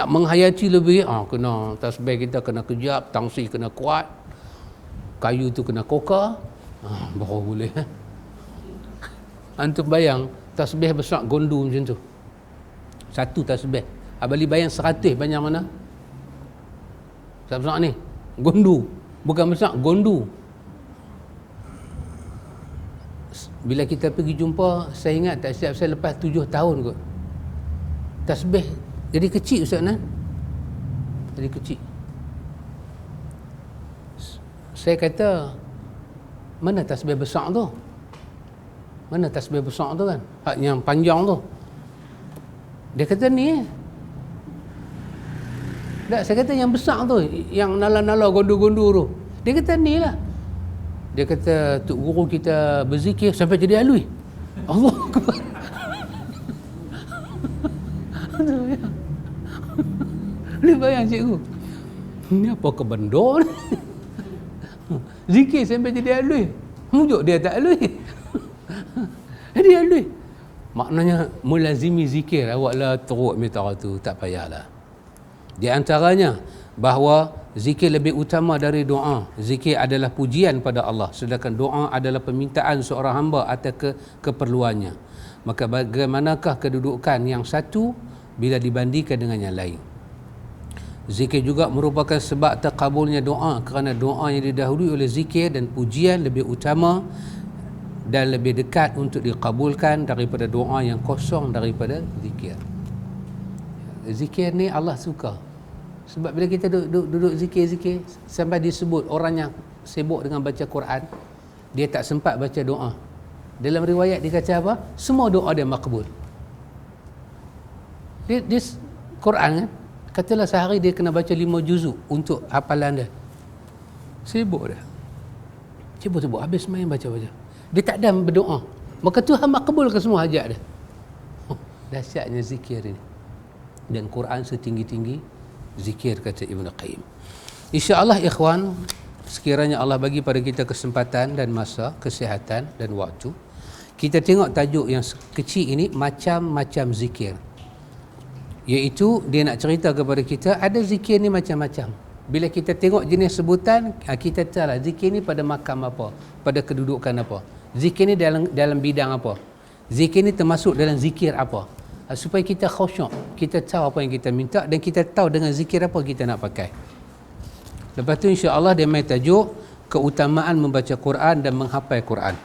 menghayati lebih, kena tasbih kita kena kejap, tangsi kena kuat, kayu tu kena koka, baru boleh. Antum bayang tasbih besar gondu macam tu, satu tasbih. Abali bayang 100 banyak mana? Besar ni gondu, bukan besar, gondu. Bila kita pergi jumpa, saya ingat tak silap saya lepas 7 tahun kot, tasbih jadi kecil Ustaz Nan. Jadi kecil. Saya kata, mana tasbih besar tu? Mana tasbih besar tu kan? Hak yang panjang tu. Dia kata ni. Tak, saya kata yang besar tu, yang nala-nala gondu-gondu tu. Dia kata ni lah. Dia kata, Tok Guru kita berzikir sampai jadi alui. Allah Akbar. Boleh bayang cikgu, ni apa kebenda ni? Zikir sampai jadi alui. Mujuk dia tak alui. Dia alui. Maknanya melazimi zikir, awaklah teruk minta tu, tak payahlah. Di antaranya bahawa zikir lebih utama dari doa. Zikir adalah pujian pada Allah, sedangkan doa adalah permintaan seorang hamba atas keperluannya. Maka bagaimanakah kedudukan yang satu bila dibandingkan dengan yang lain? Zikir juga merupakan sebab terkabulnya doa, kerana doa yang didahului oleh zikir dan pujian lebih utama dan lebih dekat untuk dikabulkan daripada doa yang kosong daripada zikir. Zikir ni Allah suka. Sebab bila kita duduk zikir sampai disebut orang yang sibuk dengan baca Quran, dia tak sempat baca doa. Dalam riwayat dia kata apa? Semua doa dia makbul. Dia Quran kan, katalah sehari dia kena baca 5 juzuk untuk hafalan dia. Sibuk dia. Sibuk habis main baca-baca. Dia tak ada berdoa. Maka Tuhan makbulkan semua hajat dia. Dahsyatnya zikir ini. Dan Quran setinggi-tinggi zikir, kata Ibn Qayyim. InsyaAllah ikhwan, sekiranya Allah bagi pada kita kesempatan dan masa, kesihatan dan waktu, kita tengok tajuk yang kecil ini, macam-macam zikir. Iaitu dia nak cerita kepada kita ada zikir ni macam-macam. Bila kita tengok jenis sebutan, kita tahu lah zikir ni pada makam apa, pada kedudukan apa, zikir ni dalam bidang apa, zikir ni termasuk dalam zikir apa, supaya kita khusyuk, kita tahu apa yang kita minta dan kita tahu dengan zikir apa kita nak pakai. Lepas tu insya-Allah dia main tajuk keutamaan membaca Quran dan menghafal Quran.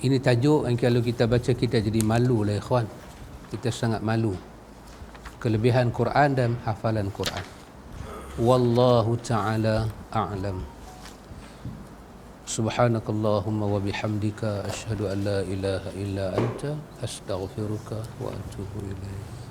Ini tajuk yang kalau kita baca kita jadi malu lah ikhwan. Kita sangat malu. Kelebihan Quran dan hafalan Quran. Wallahu ta'ala a'lam. Subhanakallahumma wa bihamdika asyhadu an la ilaha illa anta astaghfiruka wa atubu ilaik.